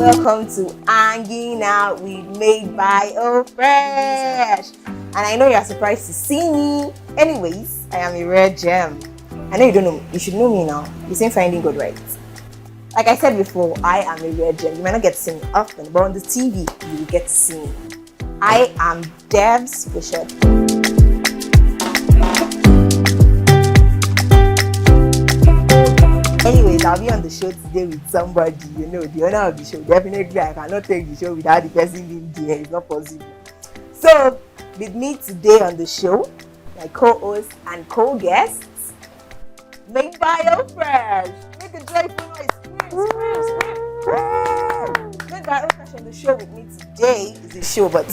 Welcome to Hanging Out with madebyofresh. And I know you're surprised to see me. Anyways, I am a rare gem. I know you don't know me. You should know me now. You've seen Finding God, right? Like I said before, I am a rare gem. You might not get to see me often, but on the TV, you will get to see me. I am Dev's special. Anyways, I'll be on the show today with somebody, you know, the owner of the show. Definitely, I cannot take the show without the person being there. It's not possible. So, with me today on the show, my co-host and co-guests, madebyofresh. Make a joyful noise. madebyofresh on the show with me today is the show, but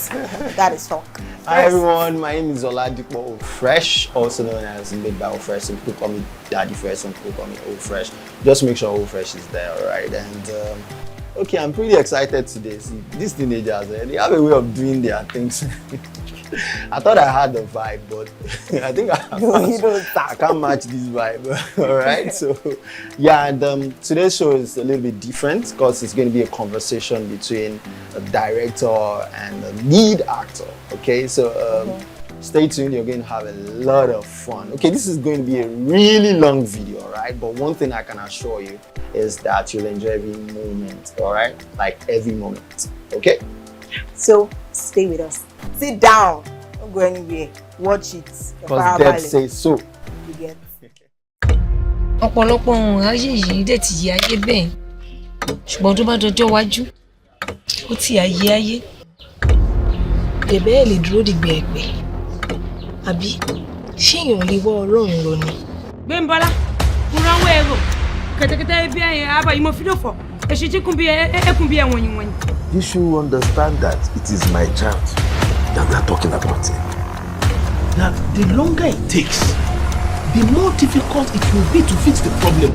that is talk. Hi everyone, my name is OLADIPO Fresh, also known as madebyofresh. Some people call me Daddy Fresh, some people call me O Fresh. Just make sure O Fresh is there, alright? And okay, I'm pretty excited today. See, these teenagers, they have a way of doing their things. I thought I had the vibe, but I think I can't match this vibe. Alright, so yeah, and today's show is a little bit different because it's going to be a conversation between a director and a lead actor. Okay, so stay tuned, you're going to have a lot of fun. Okay, this is going to be a really long video, right? But one thing I can assure you is that you'll enjoy every moment, alright? Like every moment, okay? So stay with us. Sit down. Don't go anywhere. Watch it. Because Deb says so. You get. Ọ̀pọ̀lọpọ̀ ohun ayé yìí dẹ̀ ti yí ayé bẹ́ẹ̀. Ṣùgbọ́n tó bá dọjọ́ wájú, ó ti ayé. Bẹ̀bẹ̀ ẹ̀ lè dúró dìgbà ẹ̀pẹ̀. Àbí ṣé èèyàn lè wọ́ Ọlọ́run lọ ni? Gbẹ̀mbọ́lá, mo ránwọ́ ẹ̀rọ. Kẹ̀tẹ̀kẹ̀tẹ̀ bí ẹ̀yìn àbá yìí mo fi dòfò. Èṣù tí kún bí ẹkún bí ẹ̀wọ̀n yìí. You should understand that it is my child that we are talking about. Now, the longer it takes, the more difficult it will be to fix the problem.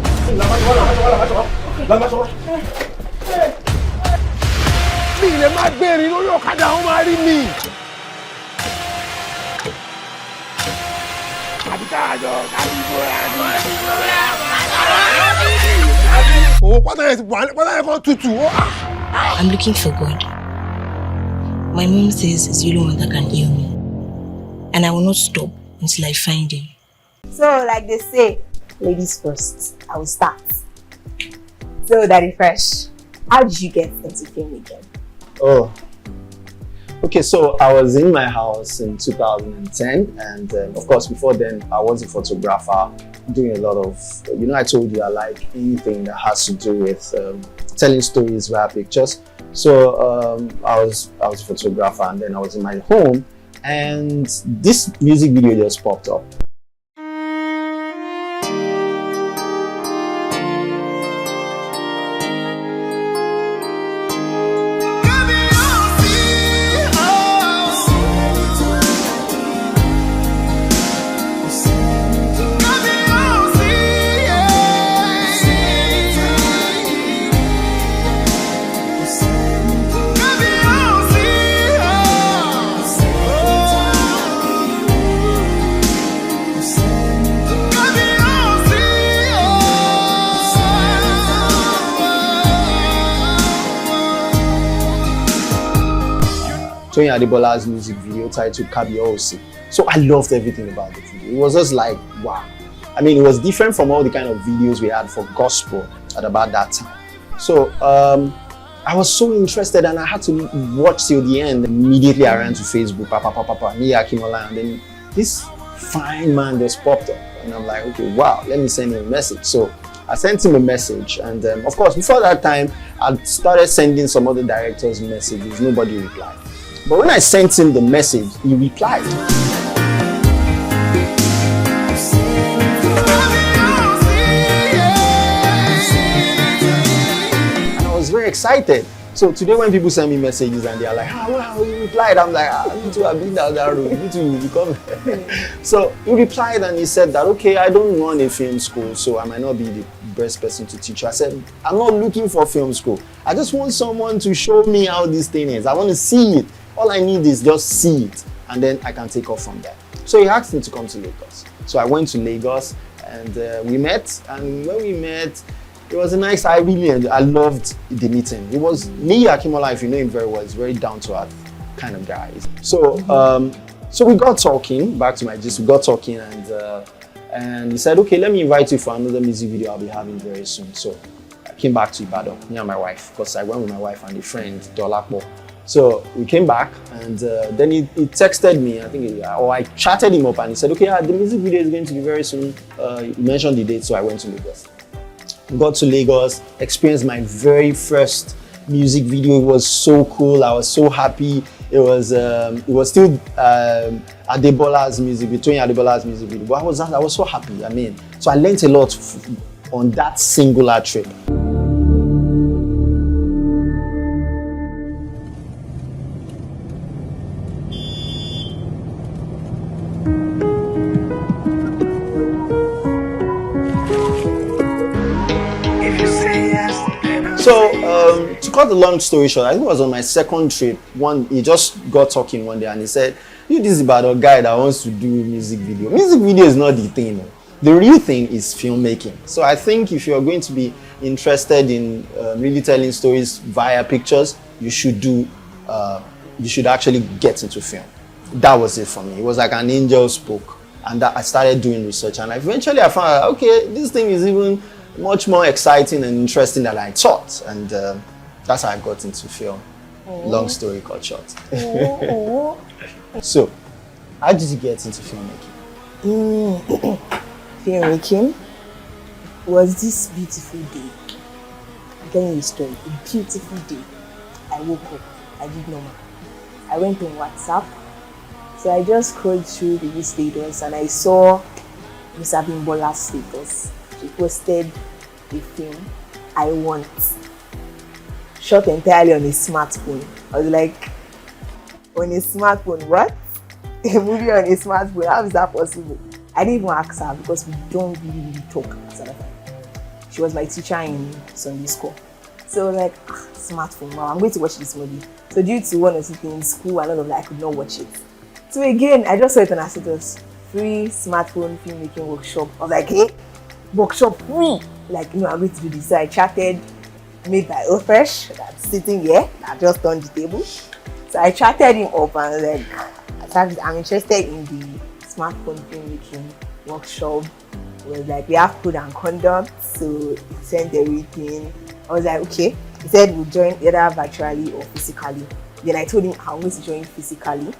I'm looking for God. My mom says it's the only one that can heal me. And I will not stop until I find him. So, like they say, ladies first. I will start. So, Daddy Fresh, how did you get into film again? Oh, okay, so I was in my house in 2010, and of course before then I was a photographer doing a lot of, you know, I told you I like anything that has to do with telling stories via pictures. So I was a photographer, and then I was in my home, and this music video just popped up. Tony Adebola's music video titled Kabiyesi. So I loved everything about the video. It was just like, wow. I mean, it was different from all the kind of videos we had for gospel at about that time. So I was so interested, and I had to watch till the end. Immediately I ran to Facebook, and then this fine man just popped up, and I'm like, okay, wow, let me send him a message. So I sent him a message, and of course, before that time, I started sending some other directors messages. Nobody replied. But when I sent him the message, he replied. And I was very excited. So today when people send me messages and they are like, wow, you replied, I'm like, me too, I've been down that road, me too, you come. So he replied and he said that, okay, I don't run a film school, so I might not be the best person to teach you. I said, I'm not looking for film school. I just want someone to show me how this thing is. I want to see it. All I need is just see it, and then I can take off from there. So he asked me to come to Lagos. So I went to Lagos, and we met. And when we met, it was a nice. I loved the meeting. It was Lee Akimola, if you know him very well, he's very down to earth kind of guy. So so we got talking. Back to my gist, we got talking, and he said, okay, let me invite you for another music video I'll be having very soon. So I came back to Ibadan, me and my wife, because I went with my wife and a friend, Dolapo. So we came back, and then he texted me, I think, or I chatted him up, and he said, okay, the music video is going to be very soon. He mentioned the date, so I went to Lagos. Got to Lagos, experienced my very first music video. It was so cool. I was so happy. It was still Adebola's music, between Adebola's music video. But I was so happy. I mean, so I learned a lot on that singular trip. So, to cut the long story short, I think it was on my second trip. He just got talking one day and he said, "You this about a guy that wants to do music video. Music video is not the thing. No. The real thing is filmmaking." So I think if you're going to be interested in really telling stories via pictures, you should actually get into film. That was it for me. It was like an angel spoke, and I started doing research, and eventually I found out, okay, this thing is even much more exciting and interesting than I thought, and that's how I got into film. Long story cut short. So, how did you get into filmmaking? Filmmaking was this beautiful day. I'm telling you a story. A beautiful day. I woke up. I did normal. I went on WhatsApp. So I just scrolled through the status and I saw Miss Abimbola's status. She posted a film I want, shot entirely on a smartphone. I was like, on a smartphone, what? A movie on a smartphone, how is that possible? I didn't even ask her because we don't really talk at that time. She was my teacher in Sunday school. So like, smartphone, wow, I'm going to watch this movie. So due to one or two things, school and all of that, I could not watch it. So again, I just saw it on her status, free smartphone filmmaking workshop. I was like, hey, workshop free, like, I'm going to do this. So I chatted madebyofresh, that's sitting here, that just on the table. So I chatted him up and like, I'm interested in the smartphone filmmaking workshop. It was like, we have code and conduct, so he sent everything. I was like, okay. He said we'll join either virtually or physically. Then I told him I'm going to join physically.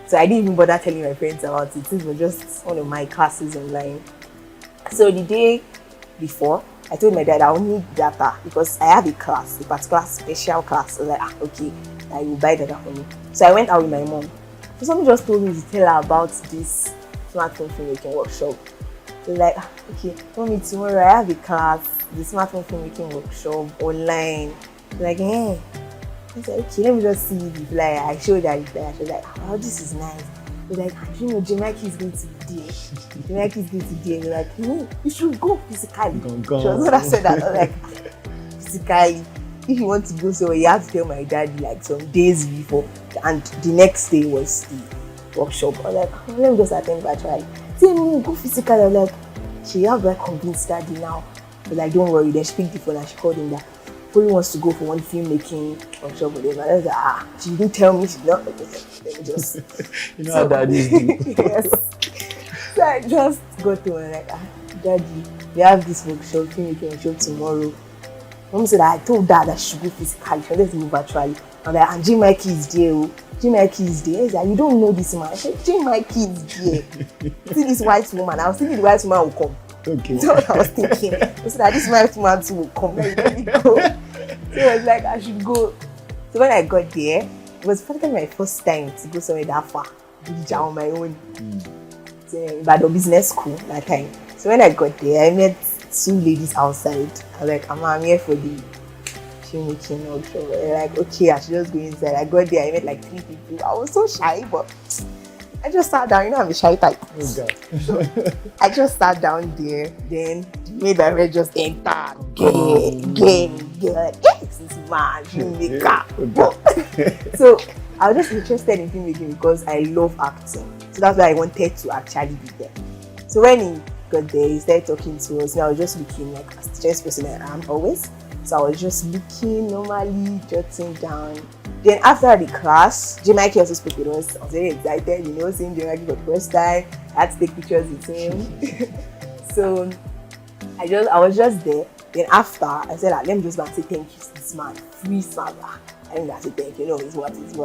So I didn't even bother telling my friends about it. It was just one of my classes online. So the day before, I told my dad I will need data because I have a class, a particular special class. So I was like, okay, I will buy data for me. So I went out with my mom. So someone just told me to tell her about this smartphone filmmaking workshop. So like, okay, mommy, tomorrow I have a class, the smartphone filmmaking workshop online. Like, hey. I said, okay, let me just see the flyer. I showed her the flyer. She was like, oh, this is nice. We're like, you know, GTBANK is going to be there. GTBANK is going to be there. We're like, no, you should go physically. Go. She was not said that. I was like, physically, if you want to go somewhere, you have to tell my daddy like some days before. And the next day was the workshop. I was like, oh, let me just attend virtually. Say, no, go physically. I was like, she have like convinced daddy now. But like, don't worry. Then she picked the phone and she called him back. Fully wants to go for one filmmaking workshop with him. I was like, she didn't tell me. She did not. Let me just. You know how daddies do. Yes. So I just go to her like, daddy, we have this workshop, filmmaking workshop tomorrow. Mom said I told dad that she should go physically. She wanted to go virtually. I'm like, and GTBANK is there. GTBANK is there. He's like, you don't know this man. I said, GTBANK is there. See this white woman. I was thinking the white woman will come. Okay. That's what I was thinking. I said that this white woman too will come. Let me go. So I was like, I should go. So when I got there, it was practically my first time to go somewhere that far. On my own. So, but the business school that time. So when I got there, I met two ladies outside. I was like, I'm here for the filmmaking workshop. They're like, okay, I should just go inside. I got there, I met like 3 people. I was so shy, but I just sat down. You know, I'm a shy type. Oh God. So I just sat down there. Then madebyofresh just entered. Gang. Like, yes, this man, filmmaker. So I was just interested in filmmaking because I love acting. So that's why I wanted to actually be there. So when he got there, he started talking to us. And I was just looking like a stressed person I am always. So I was just looking normally, jotting down. Then after the class, GTBANK also spoke with us. I was very excited, seeing GTBANK for the first time. I had to take pictures with him. So I was just there. Then after, I said, let me just go and say thank you to this man. Free Saga. I said thank you. It's worth it.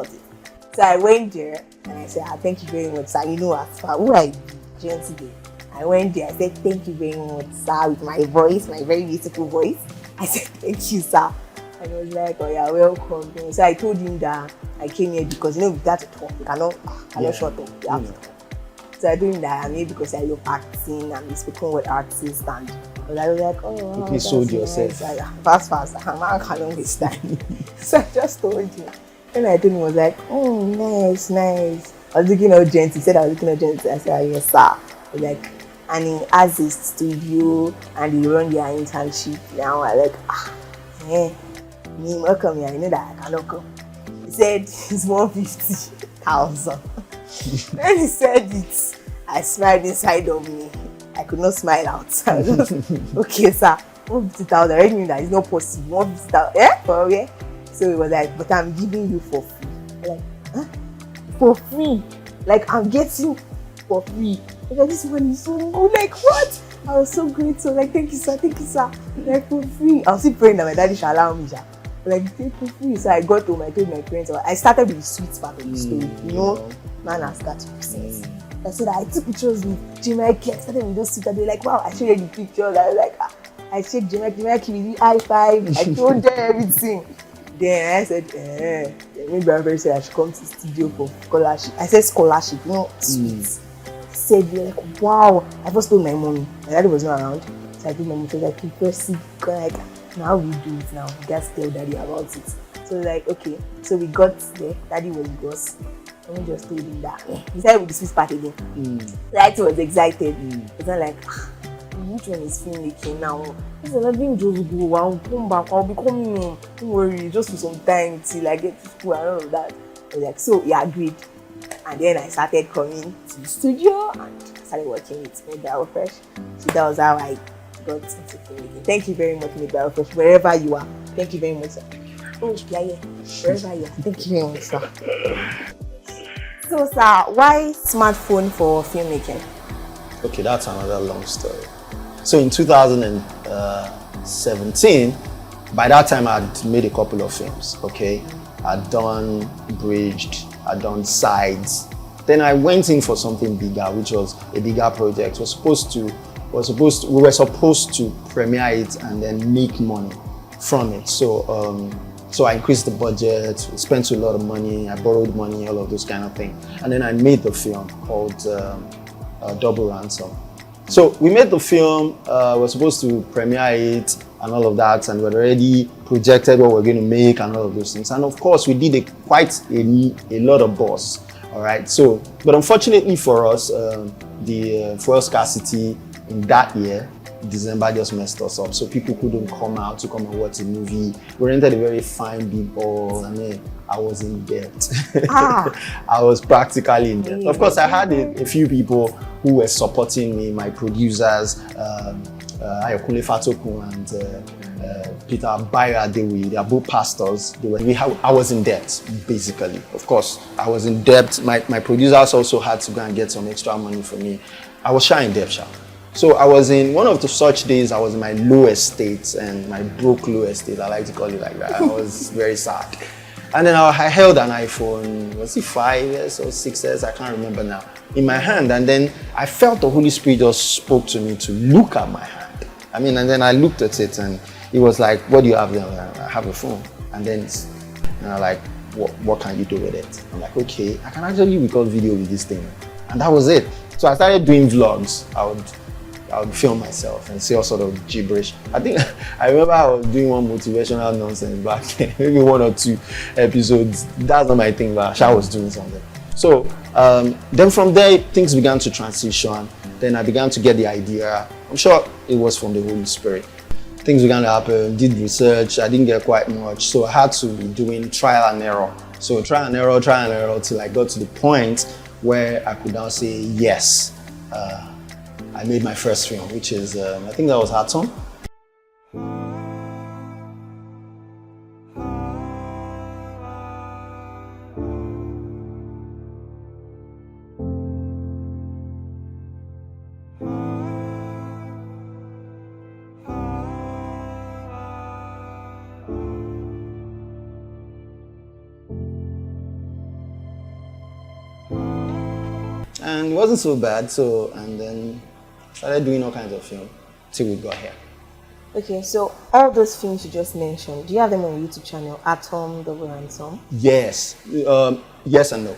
So I went there and I said, thank you very much, sir. As far who I be, today. I went there, I said, thank you very much, sir, with my voice, my very beautiful voice. I said, thank you, sir. And he was like, oh yeah, welcome. So I told him that I came here because, we got to talk. You cannot shut up. You have to talk. So I told him that I'm here because I love acting, I'm a spoken word artist, and I was like, oh, wow, quickly sold yourself. Nice. Fast. I'm not going to waste time. So I just told him. And I told him, was like, oh, nice. I was looking urgent. He said I was looking urgent. I said, yes, sir. I was like, and he has his studio and he run their internship now. I was like, me welcome here. I know that I cannot come. He said it's 150,000. When he said it, I smiled inside of me. I could not smile out. So I was just, okay, sir, 150,000. I knew that it's not possible. 150,000. For real? So he was like, but I'm giving you for free. I'm like, huh? For free? Like, I'm getting for free. Like, this one is so good. Like, what? I was so grateful. Like, thank you, sir. Like, for free. I was still praying that my daddy shall allow me. Like, take for free. So I got home, I told my parents. I started with the sweet part of the story. Man has got to I said, I took pictures with GTBANK. I started with those sweet. They were like, wow, I showed you the pictures. I was like, I checked GTBANK with the high five. I told them everything. Then I said, maybe I said I should come to the studio for scholarship. I said scholarship, sweet. I said, they're like, wow. I first told my mommy. My daddy was not around. So I told my mom, she was like, impressive. Like, now we do it now. We just tell daddy about it. So like, okay. So we got there. Daddy was with us. And we just told him that. He started with the Swiss part again. Daddy was excited. It's not like, which one is filmmaking now? He said, let me just go. I'll come back. I'll be coming home. Don't worry. Just for some time till I get to school and all of that. I was like, so he agreed. And then I started coming to the studio and started working with madebyofresh. So that was how I got into filmmaking. Thank you very much, madebyofresh, wherever you are. Thank you very much, sir. Oh, yeah. Wherever you are. Thank you very much, sir. So, sir, why smartphone for filmmaking? Okay, that's another long story. So in 2017, by that time I'd made a couple of films, okay? I'd done Bridged, I'd done Sides. Then I went in for something bigger, which was a bigger project. We were supposed to premiere it and then make money from it. So I increased the budget, spent a lot of money, I borrowed money, all of those kind of things. And then I made the film called Double Ransom. So we made the film, we're supposed to premiere it and all of that, and we'd already projected what we're going to make and all of those things. And of course, we did quite a lot of buzz, all right? So, but unfortunately for us, the fuel scarcity in that year, December just messed us up. So people couldn't come out to come and watch the movie. We rented a very fine big hall. I mean, I was in debt. I was practically in debt. Of course, I had a few people who were supporting me, my producers, Ayokunle Fatokun and Peter Baira. They are both pastors. I was in debt, basically. Of course, I was in debt. My producers also had to go and get some extra money for me. I was shy in debt, sha. So I was in one of the such days, I was in my lowest state, and my broke lowest state, I like to call it like that. I was very sad. And then I held an iPhone, was it 5S or 6S? I can't remember now, in my hand. And then I felt the Holy Spirit just spoke to me to look at my hand. And then I looked at it and it was like, what do you have there? I have a phone. And then I'm like, what can you do with it? I'm like, okay, I can actually record video with this thing. And that was it. So I started doing vlogs. I would film myself and say all sort of gibberish. I remember I was doing one motivational nonsense back then, maybe 1 or 2 episodes. That's not my thing, but I was doing something. So then from there, things began to transition. Then I began to get the idea. I'm sure it was from the Holy Spirit. Things began to happen, did research. I didn't get quite much. So I had to be doing trial and error. So trial and error till I got to the point where I could now say, yes, I made my first film, which is, I think that was Atom. And it wasn't so bad, and then started doing all kinds of film till we got here. Okay, so all those films you just mentioned, do you have them on your YouTube channel, Atom, Double Ransom? Yes, yes and no.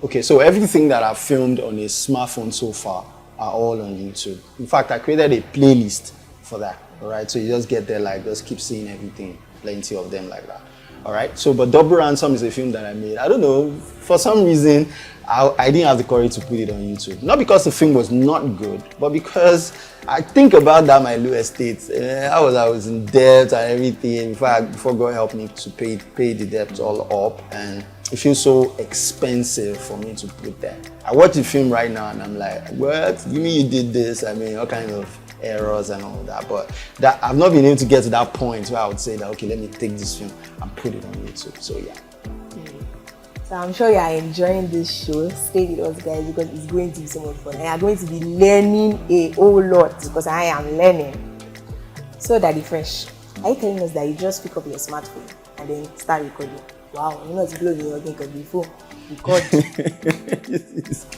Okay, so everything that I've filmed on a smartphone so far are all on YouTube. In fact, I created a playlist for that, all right? So you just get there, like, just keep seeing everything, plenty of them like that. All right, so but Double Ransom is a film that I made. I don't know, for some reason, I didn't have the courage to put it on YouTube. Not because the film was not good, but because I think about that my low estate. I was in debt and everything. Before God helped me to pay the debt all up, and it feels so expensive for me to put that. I watch the film right now and I'm like, what? You mean you did this? I mean, all kinds of errors and all that, but that I've not been able to get to that point where I would say that, okay, let me take this film and put it on YouTube. So yeah. So I'm sure you are enjoying this show. Stay with us, guys, because it's going to be so much fun. And I'm going to be learning a whole lot because I am learning. So Daddy Fresh, are you telling us that you just pick up your smartphone and then start recording? Wow, you know it's blowing your thing before record.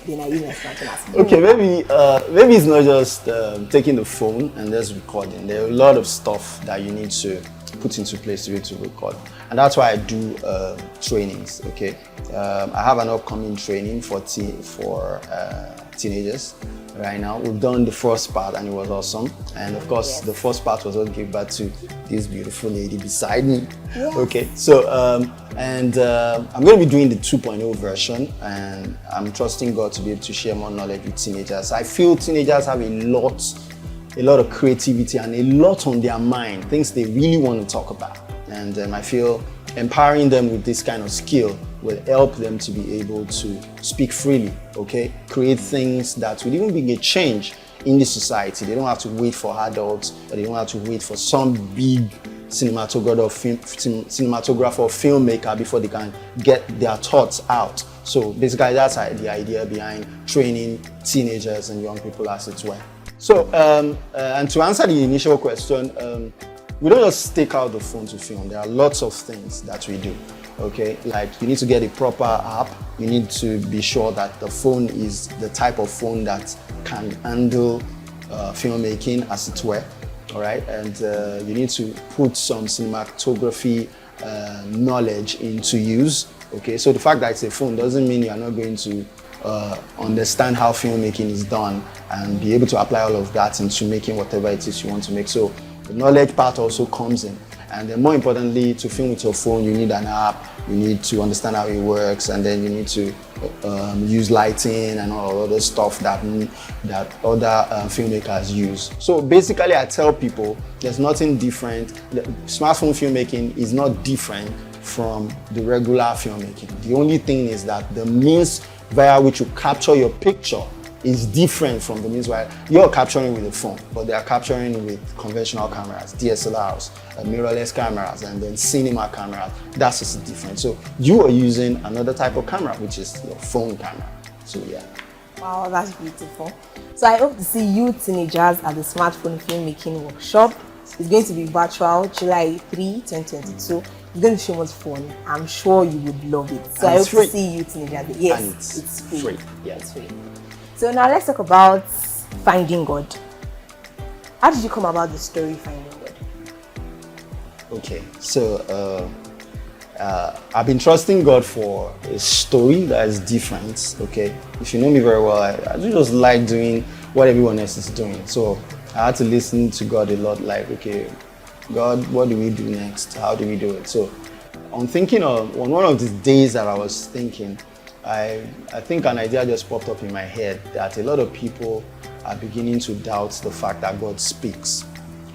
Then I use my smartphone. Okay, maybe it's not just taking the phone and just recording. There are a lot of stuff that you need to put into place to be able to record, and that's why I do trainings. Okay, I have an upcoming training for teenagers right now. We've done the first part and it was awesome, and of course yes. The first part was what gave birth to this beautiful lady beside me. Yes. Okay, so I'm going to be doing the 2.0 version, and I'm trusting God to be able to share more knowledge with teenagers. I feel teenagers have a lot of creativity and a lot on their mind, things they really want to talk about. And I feel empowering them with this kind of skill will help them to be able to speak freely, okay? Create things that will even bring a change in the society. They don't have to wait for adults, or they don't have to wait for some big cinematographer or filmmaker before they can get their thoughts out. So basically that's the idea behind training teenagers and young people as it were. So, and to answer the initial question, we don't just take out the phone to film. There are lots of things that we do, okay? Like you need to get a proper app. You need to be sure that the phone is the type of phone that can handle filmmaking as it were, all right? And you need to put some cinematography knowledge into use, okay? So the fact that it's a phone doesn't mean you're not going to understand how filmmaking is done and be able to apply all of that into making whatever it is you want to make. So the knowledge part also comes in. And then more importantly, to film with your phone, you need an app, you need to understand how it works, and then you need to use lighting and all other stuff that other filmmakers use. So basically I tell people there's nothing different. The smartphone filmmaking is not different from the regular filmmaking. The only thing is that the means via which you capture your picture is different from the means where you're capturing with a phone, but they are capturing with conventional cameras, DSLRs, mirrorless cameras, and then cinema cameras. That's just different. So you are using another type of camera, which is your phone camera. So yeah. Wow, that's beautiful. So I hope to see you teenagers at the Smartphone Filmmaking Workshop. It's going to be virtual, July 3, 2022. It's going to be so much fun. I'm sure you would love it. So I hope to see you teenagers. Yes, and it's free. Yeah. It's free. So now let's talk about Finding God. How did you come about the story Finding God? Okay, so I've been trusting God for a story that is different, okay? If you know me very well, I just like doing what everyone else is doing. So I had to listen to God a lot, like, okay, God, what do we do next? How do we do it? So on one of the days that I was thinking, I think an idea just popped up in my head that a lot of people are beginning to doubt the fact that God speaks.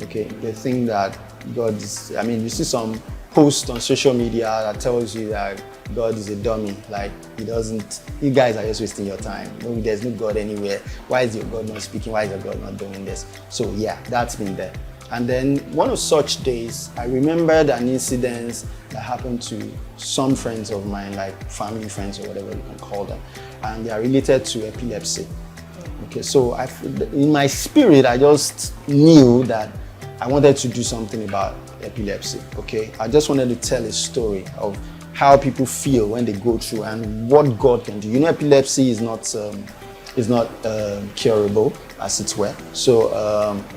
Okay, they think that God is, you see some post on social media that tells you that God is a dummy, like he doesn't, you guys are just wasting your time. No, there's no God anywhere. Why is your God not speaking? Why is your God not doing this? So yeah, that's been there. And then one of such days, I remembered an incident that happened to some friends of mine, like family friends or whatever you can call them, and they are related to epilepsy. Okay, so in my spirit, I just knew that I wanted to do something about epilepsy. Okay, I just wanted to tell a story of how people feel when they go through and what God can do. You know, epilepsy is not curable, as it were. So,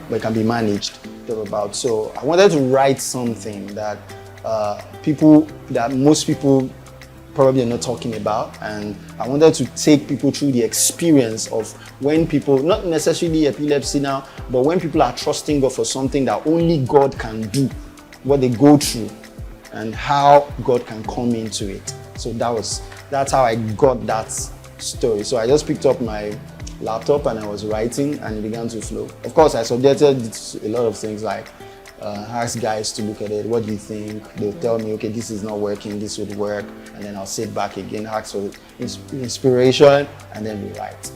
but it can be managed thereabout. So I wanted to write something that most people probably are not talking about, and I wanted to take people through the experience of when people, not necessarily epilepsy now, but when people are trusting God for something that only God can do, what they go through, and how God can come into it. So that's how I got that story. So I just picked up my laptop and I was writing, and it began to flow. Of course, I subjected a lot of things, like ask guys to look at it. What do you think? They'll tell me, okay, this is not working, this would work, and then I'll sit back again, ask for inspiration, and then we write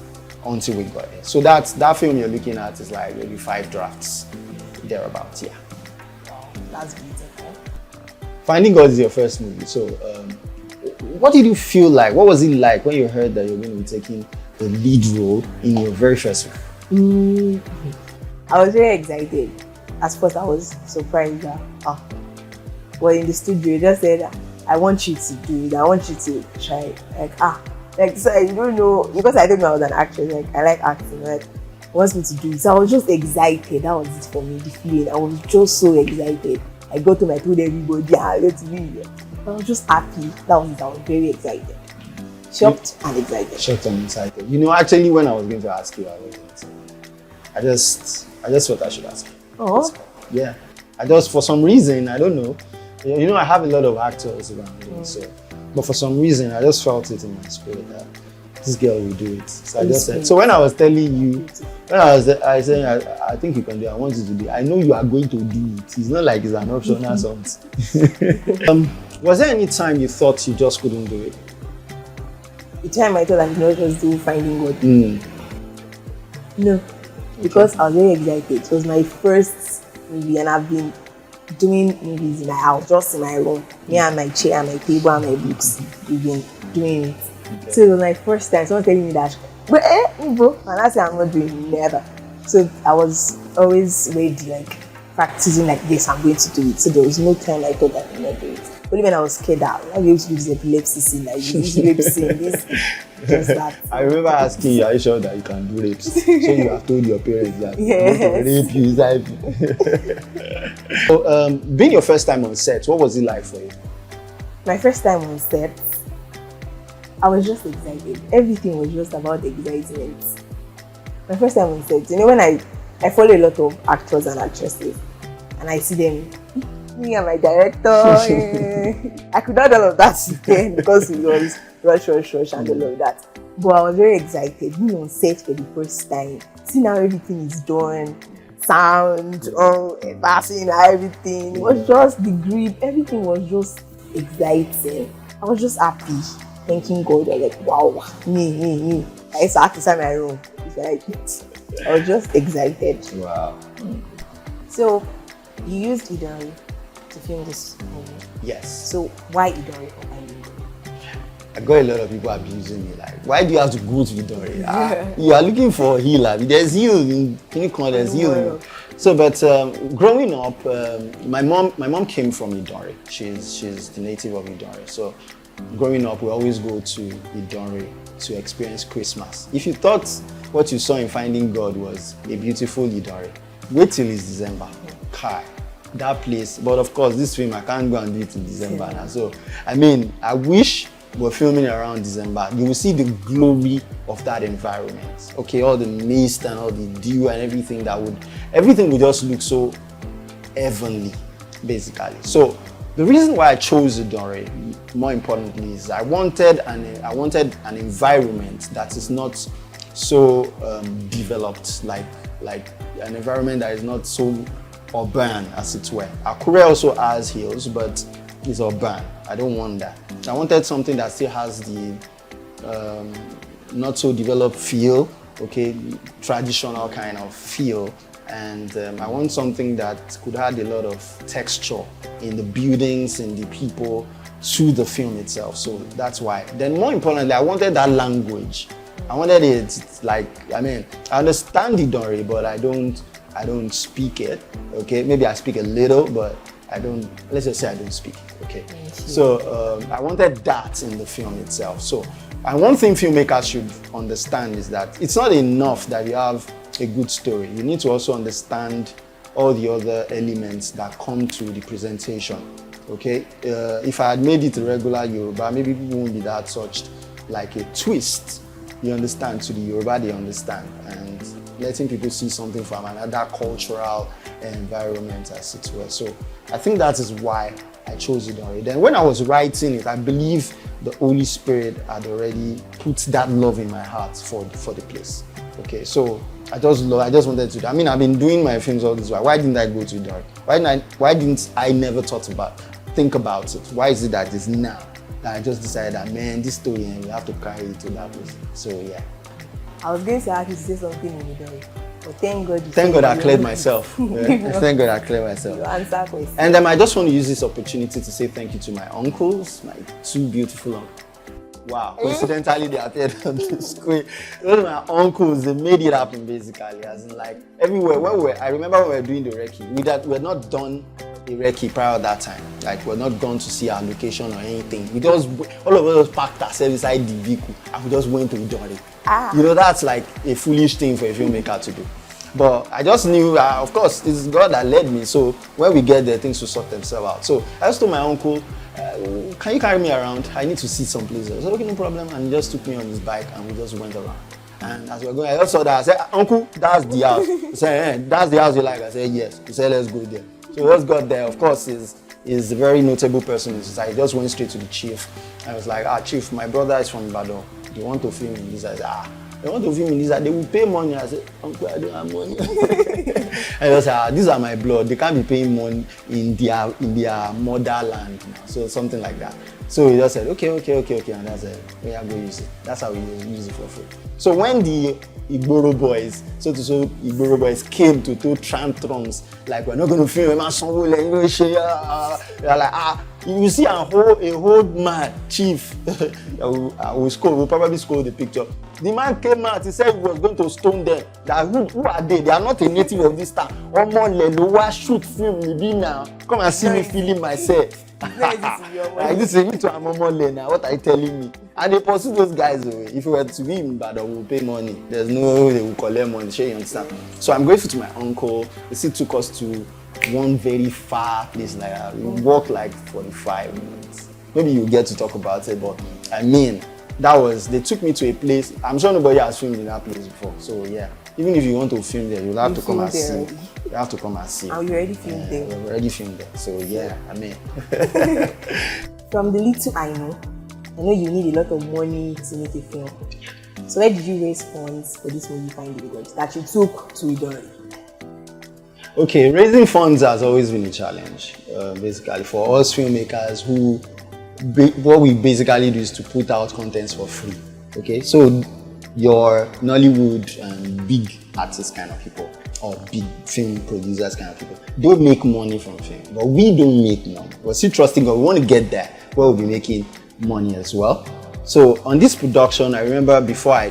until we got it. So that film you're looking at is like maybe 5 drafts thereabouts. Yeah. That's beautiful. Finding God is your first movie. So what did you feel like? What was it like when you heard that you're going to be taking the lead role in your very first film? I was very excited. At first, I was surprised that, well, in the studio, they just said, I want you to do it. I want you to try it. So I don't know, because I didn't know I was an actress, like, I like acting, like, wants me to do it. So I was just excited. That was it for me, the feeling. I was just so excited. I got to told everybody, let's be here. I was just happy. That was it. I was very excited. Shocked and excited. Shocked and excited. You know, actually, when I was going to ask you, I just thought I should ask you. Oh. Yeah. For some reason, I don't know. You know, I have a lot of actors around me, but for some reason, I just felt it in my spirit that this girl will do it. So I just said, so when I was telling you, I said, I think you can do it, I want you to do it. I know you are going to do it. It's not like it's an option or something. Was there any time you thought you just couldn't do it? The time I thought I could not just do Finding God. No, because I was very excited. It was my first movie, and I've been doing movies in my house, just in my room. Me and my chair, and my table, and my books. We've been doing it. So it was my first time. Someone telling me that, bro, and I said I'm not doing it, never. So I was always ready, like practicing like this. I'm going to do it. So there was no time I thought I could not do it. Only when I was scared that I was able to do this epilepsy scene, like this rape scene, this, just that. I remember asking you, are you sure that you can do rapes? So you have told your parents that rape you inside. So, being your first time on set, what was it like for you? My first time on set, I was just excited. Everything was just about excitement. My first time on set, you know, when I follow a lot of actors and actresses, and I see them, me and my director, I could not do all of that then because it was rush and all of that. But I was very excited, being on set for the first time. See now everything is done, sound, passing, everything. It was just the grip, everything was just exciting. I was just happy, thanking God. I was like, wow, me. I used to act inside my room. I was just excited. Wow. So, you used Idori to film this movie. Yes. So, why Idori for Finding God? I got a lot of people abusing me, like, why do you have to go to Idori? You are looking for a healer. There's healing. There's healing. So, but growing up, my mom came from Idori. She's the native of Idori. So, growing up, we always go to Idori to experience Christmas. If you thought what you saw in Finding God was a beautiful Idori, wait till it's December. Kai, that place. But of course, this film, I can't go and do it in December now. So, I mean, I wish we're filming around December. You will see the glory of that environment. Okay, all the mist and all the dew and everything everything would just look so heavenly, basically. So, the reason why I chose Idori, more importantly, is I wanted an environment that is not so developed, like an environment that is not so urban, as it were. Akure also has hills, but is urban. I don't want that. I wanted something that still has the not so developed feel, okay, traditional kind of feel. And I want something that could add a lot of texture in the buildings, in the people, to the film itself. So that's why. Then more importantly, I wanted that language. I wanted it like, I mean, I understand the Idori, but I don't speak it, okay? Maybe I speak a little, but I don't, let's just say I don't speak it, okay? So I wanted that in the film itself. So, and one thing filmmakers should understand is that it's not enough that you have a good story. You need to also understand all the other elements that come to the presentation, okay? If I had made it a regular Yoruba, maybe people wouldn't be that touched. Like a twist, you understand, to the Yoruba they understand, and letting people see something from another cultural environment as it were. So I think that is why I chose it already. Then when I was writing it, I believe the Holy Spirit had already put that love in my heart for the place. Okay, so I just wanted to do. I mean, I've been doing my films all this while. Why didn't I go to Idori? Why didn't I never think about it? Why is it that it's now that I just decided that, man, this story, and we have to carry it to that place? So yeah. I was going to ask you to say something in Idori, but thank God. Thank God I cleared myself. Yeah. Thank God I cleared myself. You answer questions. And I just want to use this opportunity to say thank you to my uncles, my two beautiful uncles. Wow, coincidentally they appeared on the screen. Those are my uncles, they made it happen basically, as in like everywhere. I remember when we were doing the recce, we had not done a recce prior at that time. Like we're not gone to see our location or anything. We just, all of us parked ourselves inside the vehicle and we just went to Idori. You know, that's like a foolish thing for a filmmaker to do. But I just knew, of course, it's God that led me. So when we get there, things will sort themselves out. So I just told my uncle, can you carry me around? I need to see some places. I said, okay, no problem. And he just took me on his bike and we just went around. And as we were going, I just saw that. I said, Uncle, that's the house. He said, that's the house you like? I said, yes. He said, let's go there. So we just got there. Of course, he's a very notable person in society. He just went straight to the chief. I was like, Chief, my brother is from Ibadan. Do you want to film in this? I said, they want to film in this. They will pay money. I said, Uncle, I don't have money. And he said, these are my blood. They can't be paying money in their motherland. So something like that. So he just said, okay. And I said, we are going to use it. That's how we use it for free. So when the Igboro boys, Igboro boys came to throw tantrums, like, we're not going to film, they're like, you see a whole man, chief, we'll probably score the picture. The man came out, he said he was going to stone them. That who are they? They are not a native of this town. Shoot film now. Come and see me feeling myself. Like this is me to Amomole now. What are you telling me? And they pursue those guys away. If we were to be in Ibadan, we'll pay money. There's no way they will collect money. Sure, you understand? So I'm grateful to my uncle. He still took us to one very far place like that. We walked like 45 minutes. Maybe you get to talk about it, but I mean, they took me to a place. I'm sure nobody has filmed in that place before. So yeah, even if you want to film there, you'll have to come and see. You have to come and see. And we already filmed there. We already filmed there. So yeah, I mean. From the little I know you need a lot of money to make a film. So where did you raise funds for this movie Finding God that you took to Idori? Okay, raising funds has always been a challenge, basically for us filmmakers who, what we basically do is to put out contents for free. Okay, so your Nollywood and big artists kind of people, or big film producers kind of people, don't make money from film, but we don't make money. We're still trusting God. We want to get there where we'll be making money as well. So on this production, I remember before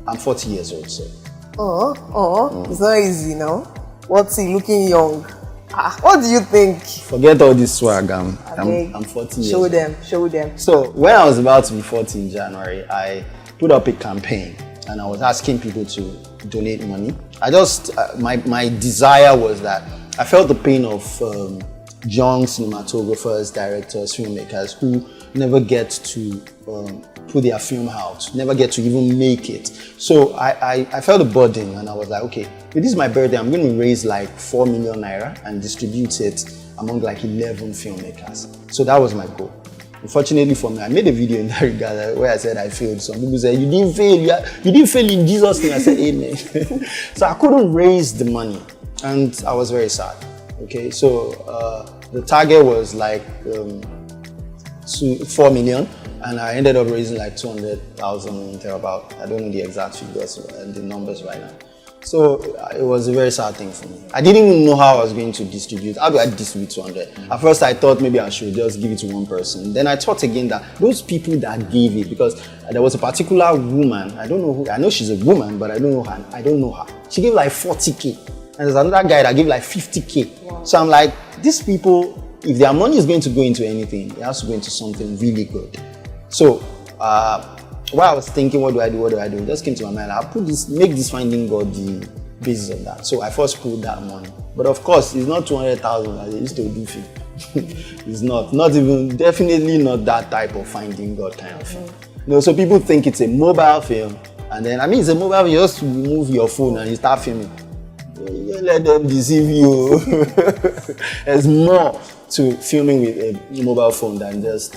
I'm 40 years old, so. It's not easy now. What's he looking young? What do you think? Forget all this swag. I'm 40 years old. Show them. So when I was about to be 40 in January, I put up a campaign and I was asking people to donate money. I just, my desire was that I felt the pain of young cinematographers, directors, filmmakers who never get to put their film out, never get to even make it. So I felt a burden and I was like, okay, if this is my birthday, I'm going to raise like 4 million naira and distribute it among like 11 filmmakers. So that was my goal. Unfortunately for me, I made a video in that regard where I said I failed. Some people said, you didn't fail, you didn't fail in Jesus' name. I said, amen. So I couldn't raise the money and I was very sad. Okay, so the target was like 4 million, and I ended up raising like 200,000 thereabout. I don't know the exact figures and the numbers right now. So it was a very sad thing for me. I didn't even know how I was going to distribute. How do I distribute 200? At first I thought maybe I should just give it to one person. Then I thought again that those people that gave it, because there was a particular woman, I don't know who, I know she's a woman, but I don't know her. She gave like 40K. And there's another guy that gave like 50K. Wow. So I'm like, these people, if their money is going to go into anything, it has to go into something really good. So while I was thinking, what do I do? It just came to my mind, I'll make this Finding God the basis of that. So I first put that money. But of course, it's not 200,000 as they used to do film. It's not even, definitely not that type of Finding God kind of film. You know, so people think it's a mobile film, and then, I mean, it's a mobile film, you just remove your phone and you start filming. You let them deceive you. There's more to filming with a mobile phone than just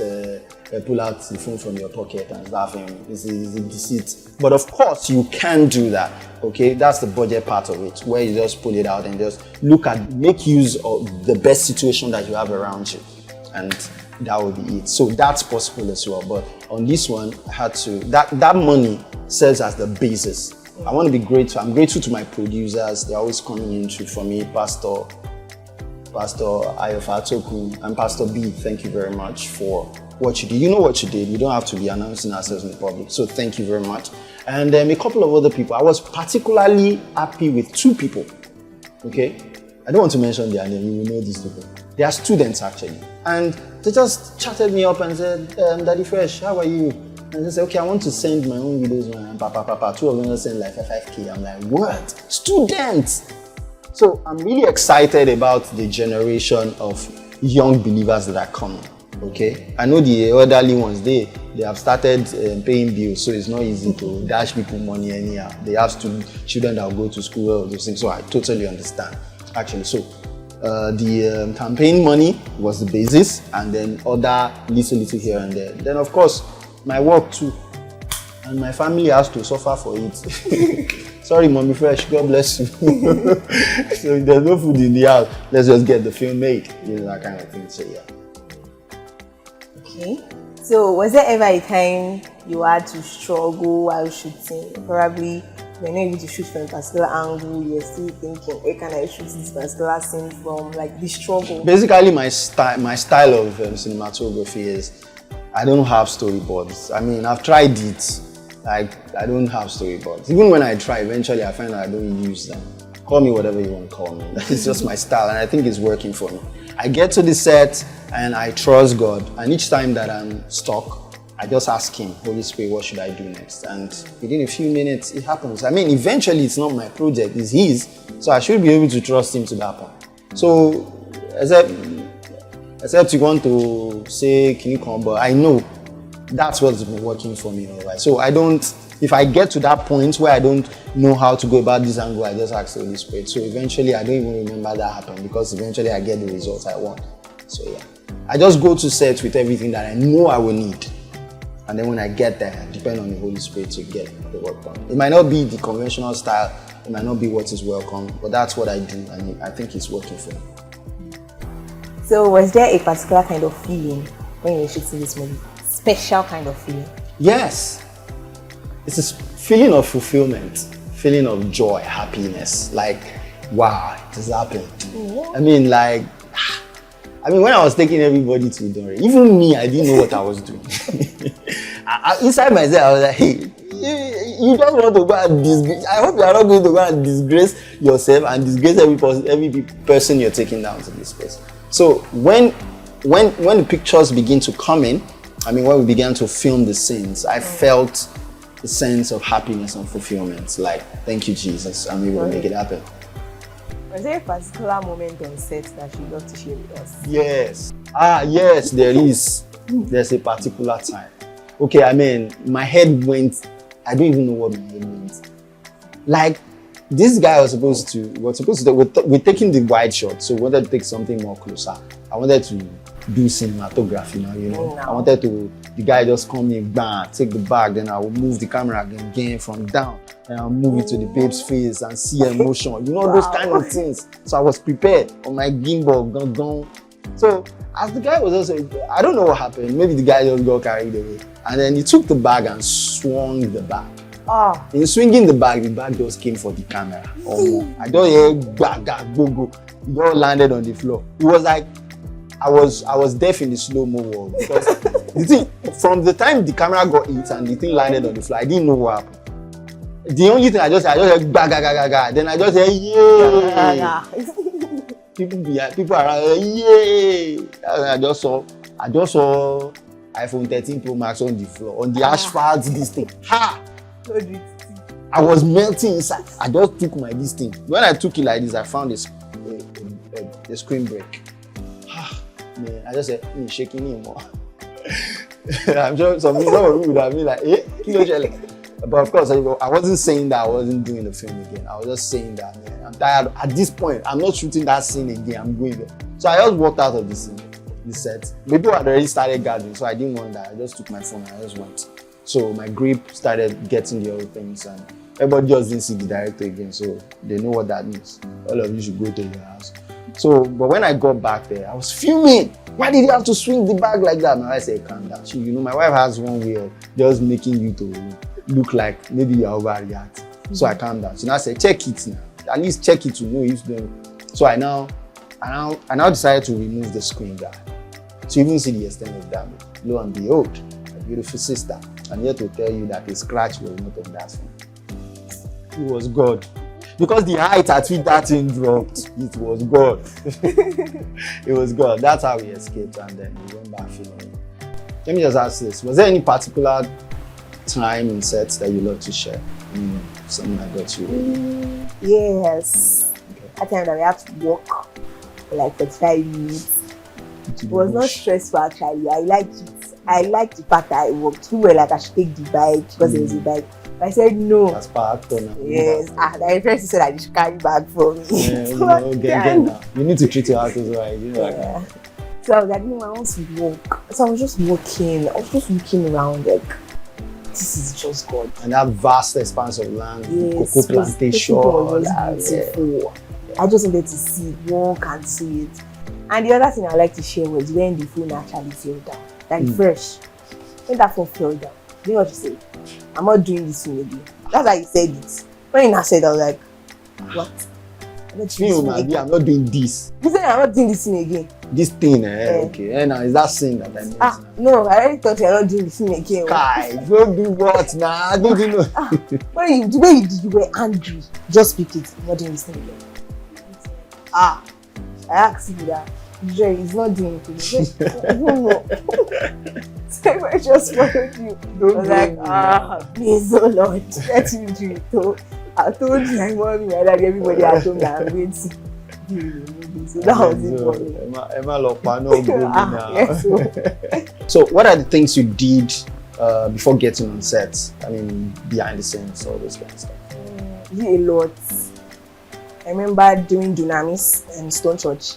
pull out the phone from your pocket and start filming. It's a deceit. But of course, you can do that. Okay, that's the budget part of it, where you just pull it out and just make use of the best situation that you have around you, and that will be it. So that's possible as well. But on this one, I had to. That money serves as the basis. I want to be grateful. I'm grateful to my producers. They're always coming in for me, Pastor Ayofatoku and Pastor B. Thank you very much for what you did. You know what you did. You don't have to be announcing ourselves in the public. So thank you very much. And a couple of other people. I was particularly happy with 2 people. Okay? I don't want to mention their name. You will know these people. They are students actually. And they just chatted me up and said, Daddy Fresh, how are you? And they said, okay, I want to send my own videos. And 2 of them will send like 5K. I'm like, what? Students! So I'm really excited about the generation of young believers that are coming. Okay, I know the elderly ones, they have started paying bills, so it's not easy to dash people money anyhow. They have children that will go to school, all those things, so I totally understand actually. So the campaign money was the basis, and then other little here and there. Then of course my work too, and my family has to suffer for it. Sorry, Mommy Fresh, God bless you. So if there's no food in the house, let's just get the film made, you know, that kind of thing. So yeah. Okay. So was there ever a time you had to struggle while shooting? Probably you're not able to shoot from a particular angle, you're still thinking, where can I shoot this particular scene from? Like the struggle. Basically, my style of cinematography is I don't have storyboards. I mean, I've tried it. Like, I don't have storyboards. Even when I try, eventually I find that I don't use them. Call me whatever you want to call me. It's just my style, and I think it's working for me. I get to the set and I trust God, and each time that I'm stuck, I just ask Him, Holy Spirit, what should I do next? And within a few minutes, it happens. I mean, eventually it's not my project, it's His, so I should be able to trust Him to that point. So, except you want to say, can you come? But I know that's what's been working for me, all right? So if I get to that point where I don't know how to go about this angle, I just ask the Holy Spirit. So eventually I don't even remember that happened, because eventually I get the results I want. So yeah, I just go to set with everything that I know I will need. And then when I get there, I depend on the Holy Spirit to get the work done. It might not be the conventional style, it might not be what is welcome, but that's what I do, and I think it's working for me. So was there a particular kind of feeling when you were shooting this movie? Special kind of feeling? Yes. It's a feeling of fulfillment, feeling of joy, happiness. Like, wow, it has happened. Yeah. I mean, when I was taking everybody to Idore, even me, I didn't know what I was doing. Inside myself, I was like, hey, you just want to go and disgrace. I hope you are not going to go and disgrace yourself and disgrace every person you're taking down to this place. So when the pictures begin to come in, when we began to film the scenes, I felt a sense of happiness and fulfillment. Like, thank you, Jesus, I'm able to make it happen. Was there a particular moment on set that you'd love to share with us? Yes. Yes, there is. There's a particular time. Okay, my head went, I don't even know what my head went. Like, this guy we're taking the wide shot, so we wanted to take something more closer. I wanted to do cinematography now, you know. I wanted the guy just come in, bang, take the bag, then I will move the camera again from down, and I'll move it to the babe's face and see emotion, you know, those kind of things. So I was prepared on my gimbal, So as the guy was also, I don't know what happened. Maybe the guy just got carried away, and then he took the bag and swung the bag. In swinging the bag just came for the camera. I just hear bag go. It just landed on the floor. It was like I was deaf in the slow-mo world, because the thing, from the time the camera got hit and the thing landed on the floor, I didn't know what happened. The only thing I just heard bag. Then I just heard yeah. People around, yay! I just saw iPhone 13 Pro Max on the floor, on the asphalt, this thing. Ha! I was melting inside. I just took my this thing. When I took it like this, I found a screen break. Man, I just said, shaking anymore. I'm sure some people would have been like, but of course, I wasn't saying that I wasn't doing the film again. I was just saying that, man, I'm tired. At this point, I'm not shooting that scene again. I'm going there. So I just walked out of the scene, the set. People had already started gathering, so I didn't want that. I just took my phone and I just went. So my grip started getting the other things, and everybody just didn't see the director again, so they know what that means. All of you should go to your house. So, but when I got back there, I was fuming. Why did you have to swing the bag like that? My wife said, calm down. You know, my wife has one way of just making you to look like maybe you're overreacting. So I calmed down. So now I said, check it now. At least check it to know if them. So I now decided to remove the screen guard to even see the extent of damage. Lo and behold, my beautiful sister, I'm here to tell you that a scratch was not on that phone. It was God. Because the height at which that thing dropped, it was God. It was God. That's how we escaped, and then we went back filming. Let me just ask this. Was there any particular time in sets that you love to share? Something that got you? Yes. Okay. At the time that we had to walk for like 45 minutes. It was not stressful actually. I liked it. I liked the fact that I walked. People were like, I should take the bike because there was a bike. I said no. That's part of it. Yes. The friend said I should carry bag for me. Yeah, so now. You need to treat your heart as well. You know, yeah. So I was like, no, I want to walk. So I was just walking. I was just looking around like, this is just God. And that vast expanse of land, yes, cocoa plantation. Was beautiful. I just wanted to see it, walk and see it. And the other thing I like to share was when the phone actually fell down. Like fresh. When that phone fell down, you know what you say? I'm not doing this thing again. That's how you said it. When you now said, I was like, what? I'm not doing this. You said I'm not doing this thing again. This thing, okay. And now is that sin that I meant? No, I already thought you're not doing this thing again. Kai, don't do what now? Don't do no. The way you did, you were angry. Just speak it. I'm not doing this thing again. I asked you that. Jerry is not doing it. I don't know. So I just followed you. I was like, please, oh Lord, let me do it. So I told my mommy, my dad, everybody at home that I'm going to do it. So that was it for me. Emma Lopano, yes, So what are the things you did before getting on set? I mean, behind the scenes, all those kind of stuff. A lot. I remember doing Dunamis and Stone Church.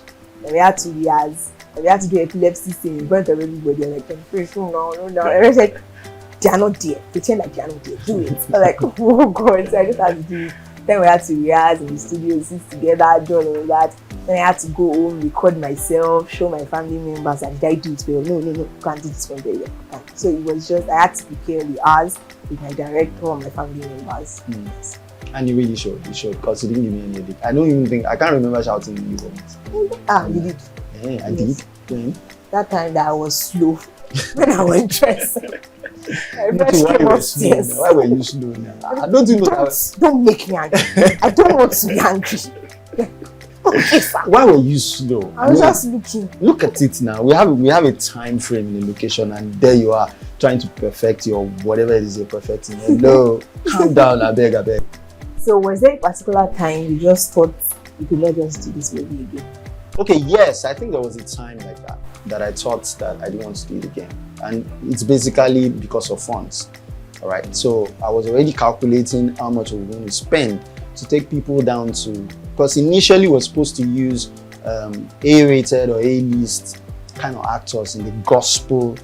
We had to rehearse. We had to do epilepsy scene in front of everybody. I'm like, no. And I was like, they are not there. Pretend like they are not there. Do it. I was like, oh God. So I just had to do it. Then we had to rehearse in the studio, sit together, do all of that. Then I had to go home, record myself, show my family members that did I do it well? No, you can't do this one very well. So it was just, I had to prepare the hours with my director and my family members. Yes. And you really showed, because you didn't give me any edit. I can't remember shouting in you once. You did. Yeah, I did. When? That time that I was slow when I went dressed. Why were you slow now? I don't think don't make me angry. I don't want to be angry. Why were you slow? I was just looking. Look at it now. We have a time frame in the location, and there you are trying to perfect your whatever it is you're perfecting. No, calm down, I beg. So was there a particular time you just thought you could not just do this movie again? Okay, yes, I think there was a time like that I thought that I didn't want to do it again. And it's basically because of funds. All right, so I was already calculating how much we were going to spend to take people down to, because initially we were supposed to use A-rated or A-list kind of actors in the gospel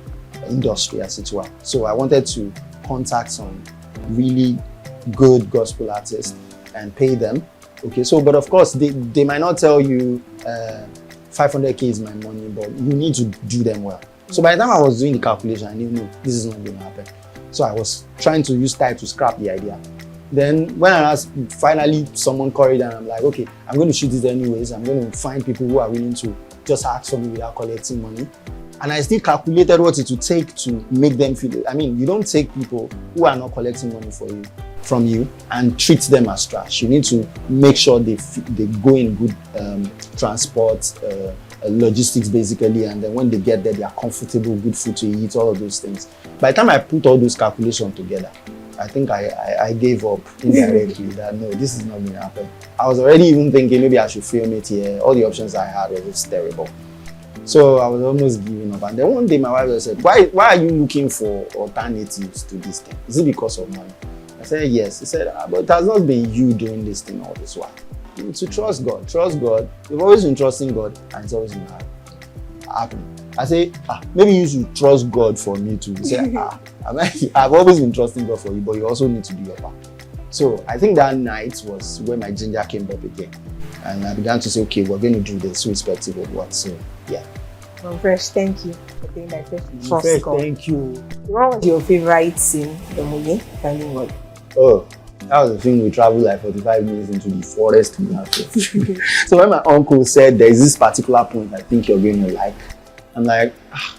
industry, as it were. So I wanted to contact some really good gospel artists and pay them. Okay, so but of course they might not tell you 500k is my money, but you need to do them well. So by the time I was doing the calculation, I knew, no, this is not going to happen. So I was trying to use time to scrap the idea. Then when I asked, finally someone called and I'm like, okay, I'm going to shoot it anyways. I'm going to find people who are willing to just ask for me without collecting money. And I still calculated what it would take to make them feel. I mean, you don't take people who are not collecting money from you and treat them as trash. You need to make sure they go in good transport, logistics basically, and then when they get there, they are comfortable, good food to eat, all of those things. By the time I put all those calculations together, I think I gave up indirectly that no, this is not going to happen. I was already even thinking maybe I should film it here. All the options I had were just terrible. So I was almost giving up. And then one day my wife just said, why are you looking for alternatives to this thing? Is it because of money? I said, yes. He said, but it has not been you doing this thing all this while. You need to trust God. Trust God. You've always been trusting God and it's always been happening. I say, maybe you should trust God for me too. He said, I've always been trusting God for you, but you also need to do your part. So I think that night was when my ginger came up again. And I began to say, okay, we're going to do this irrespective of what. So, yeah. Fresh, thank you for doing that. Trust God. Thank you. What was your favorite scene in the movie, Finding God? Oh, that was the thing. We traveled like 45 minutes into the forest. So when my uncle said, there's this particular point I think you're going to like, I'm like,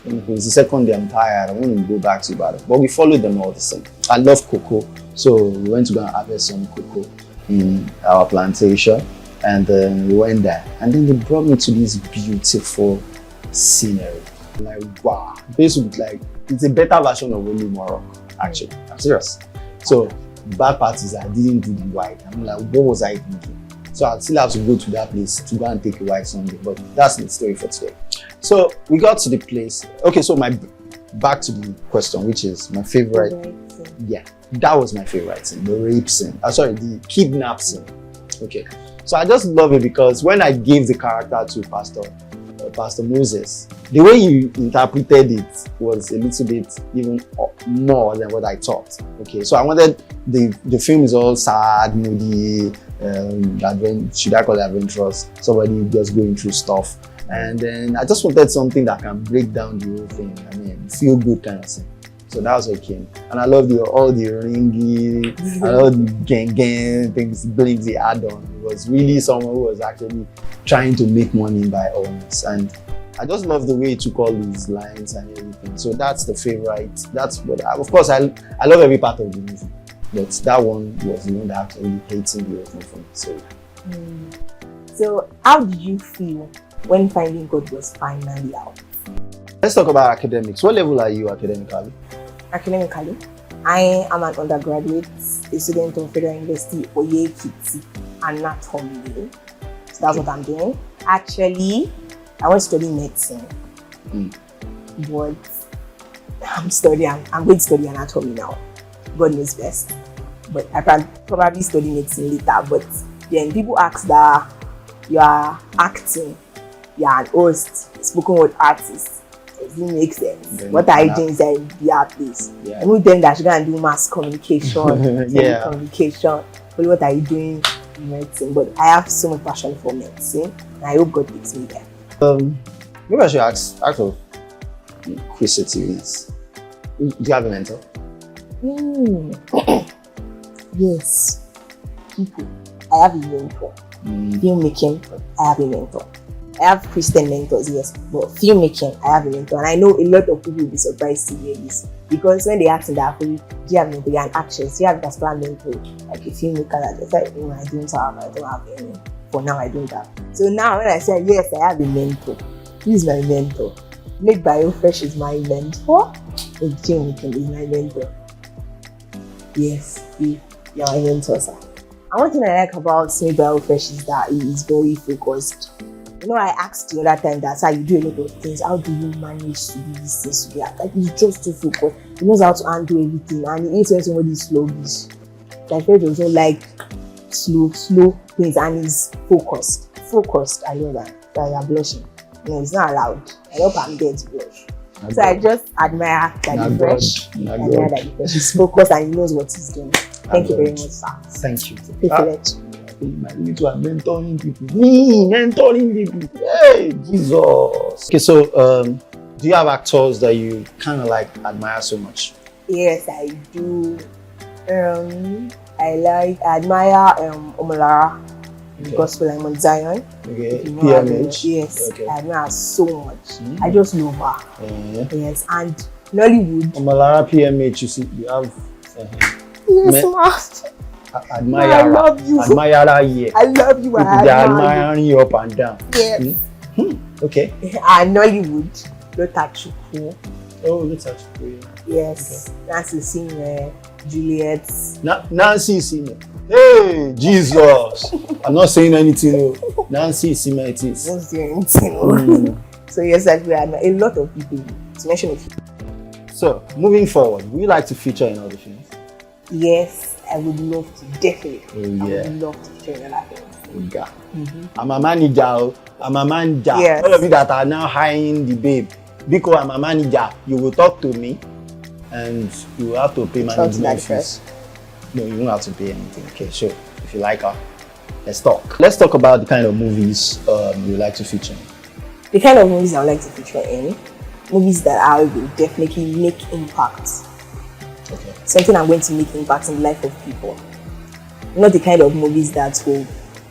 it's the second day, I'm tired. I want to go back to Ibadan. But we followed them all the same. I love cocoa. So we went to go and harvest some cocoa in our plantation. And then we went there. And then they brought me to this beautiful scenery. I'm like, wow. This would be like, it's a better version of only Morocco, actually. I'm serious. So the bad part is I didn't do the white. I'm like, what was I thinking? So I still have to go to that place to go and take a white Sunday. But that's the story for today. So we got to the place. Okay, so back to the question, which is my favorite. Yeah, that was my favorite scene, the rape scene. The kidnap scene. Okay, so I just love it because when I gave the character to Pastor Moses, the way you interpreted it was a little bit even more than what I thought. Okay, so I wanted the film is all sad, moody, should I call it adventurous? Somebody just going through stuff. And then I just wanted something that can break down the whole thing. I mean, feel good kind of thing. So that was what came. And I love all the ringy, and all the gang things, blings he had on. It was really someone who was actually trying to make money by all means. And I just love the way he took all these lines and everything. So that's the favorite. That's what, of course, I love every part of the movie. But that one was the one that actually hating the whole thing for me. So how did you feel when Finding God was finally out? Let's talk about academics. What level are you academically? Academically, I am an undergraduate, a student of Federal University, Oyekiti, Anatomy. So that's what I'm doing. Actually, I want to study medicine, but I'm going to study anatomy now. God knows best. But I can probably study medicine later. But then people ask that you are acting, you are an host, spoken word artist. Does it make sense? Then what are you doing inside the art place? Yeah. And we tell them that you're going to do mass communication, Yeah. communication. But what are you doing in medicine? But I have so much passion for medicine, and I hope God takes me there. Maybe I should ask out of inquisitiveness. Do you have a mentor? Yes. People. I have a mentor. Filmmaking, I have a mentor. I have Christian mentors, yes, but filmmaking, I have a mentor. And I know a lot of people will be surprised to hear this. Because when they ask me that, do you have a mentor? You're an actress, do you have a particular mentor? Like a filmmaker, it's like, I don't have any. For now, I don't have. So now when I say, yes, I have a mentor, who is my mentor? madebyofresh is my mentor. Filmmaking is my mentor. Yes, you're my mentor, sir. And one thing I like about madebyofresh is that he is very focused. You know, I asked the other time that's how you do a lot of things. How do you manage to do these things to react? Like, he's just too focused. He knows how to handle everything, and he hates when somebody is sluggish. Like, Fred also like slow things, and he's focused. I know that. So you're blushing. No, it's not allowed. I hope I'm there to blush. So I just admire Daddy Fresh. He's focused and he knows what he's doing. Thank you very much, sir. Thank you. Privilege. paying my way to mentoring people. Me mentoring people. Hey, Jesus. Okay, so do you have actors that you kind of like admire so much? Yes, I do. I admire Omolara, Gospel I'm on Zion. Okay, You know, PMH. Yes, Okay. I admire her so much. I just love her. Yes, and Nollywood. Omolara PMH, you see, you have Yes, ma. admire. I love you. Admire her here. I love you. They are admiring you up and down. Yes. Okay. And Nollywood, Lotachuku. Oh, let's actually. Yes, Nancy Singer, Juliet. Nancy Singer. Hey, Jesus. I'm not saying anything. No. Nancy Singer it is. What's doing anything? So yes, I admire a lot of people. To mention a few. So, moving forward, would you like to feature in other films? Yes, I would love to, definitely. Oh, I yeah. would love to feature in other films. I'm a manager. I'm a manager. Yes. All of you that are now hiring the babe, because I'm a manager, you will talk to me and you will have to pay management fees. No, you won't have to pay anything. Okay, sure. If you like her, let's talk. Let's talk about the kind of movies you like to feature in. The kind of movies I would like to feature in, movies that I will definitely make impact. Okay. Something I'm going to make impact in the life of people. Not the kind of movies that will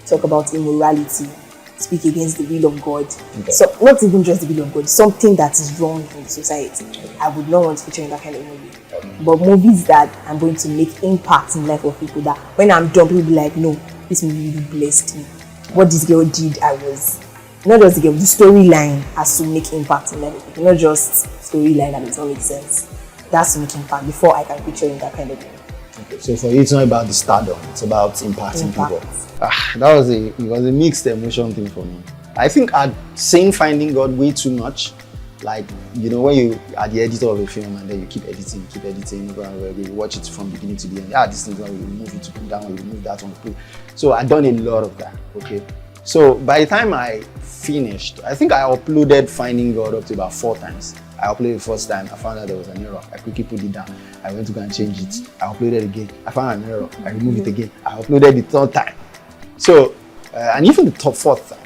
talk about immorality, speak against the will of God. Okay. So not even just the will of God, something that is wrong in the society. I would not want to feature in that kind of movie. But movies that I'm going to make impact in the life of people, that when I'm done, people will be like, no, this movie really blessed me. What this girl did, I was not just the girl, the storyline has to make impact in the life of people, not just storyline that does not make sense. That's to make impact before I can feature in that kind of movie. Okay. So for you, it's not about the stardom; it's about impacting people. That was it was a mixed emotion thing for me. I think I'd seen Finding God way too much. Like, you know, when you are the editor of a film and then you keep editing, you watch it from beginning to the end. This thing's not, you remove it to put down, you remove that one to put. So I've done a lot of that. Okay. So by the time I finished, I think I uploaded Finding God up to about 4 times. I uploaded the first time, I found out there was an error. I quickly put it down. I went to go and change it. I uploaded again. I found an error. I removed it again. I uploaded the 3rd time. So, and even the 4th time.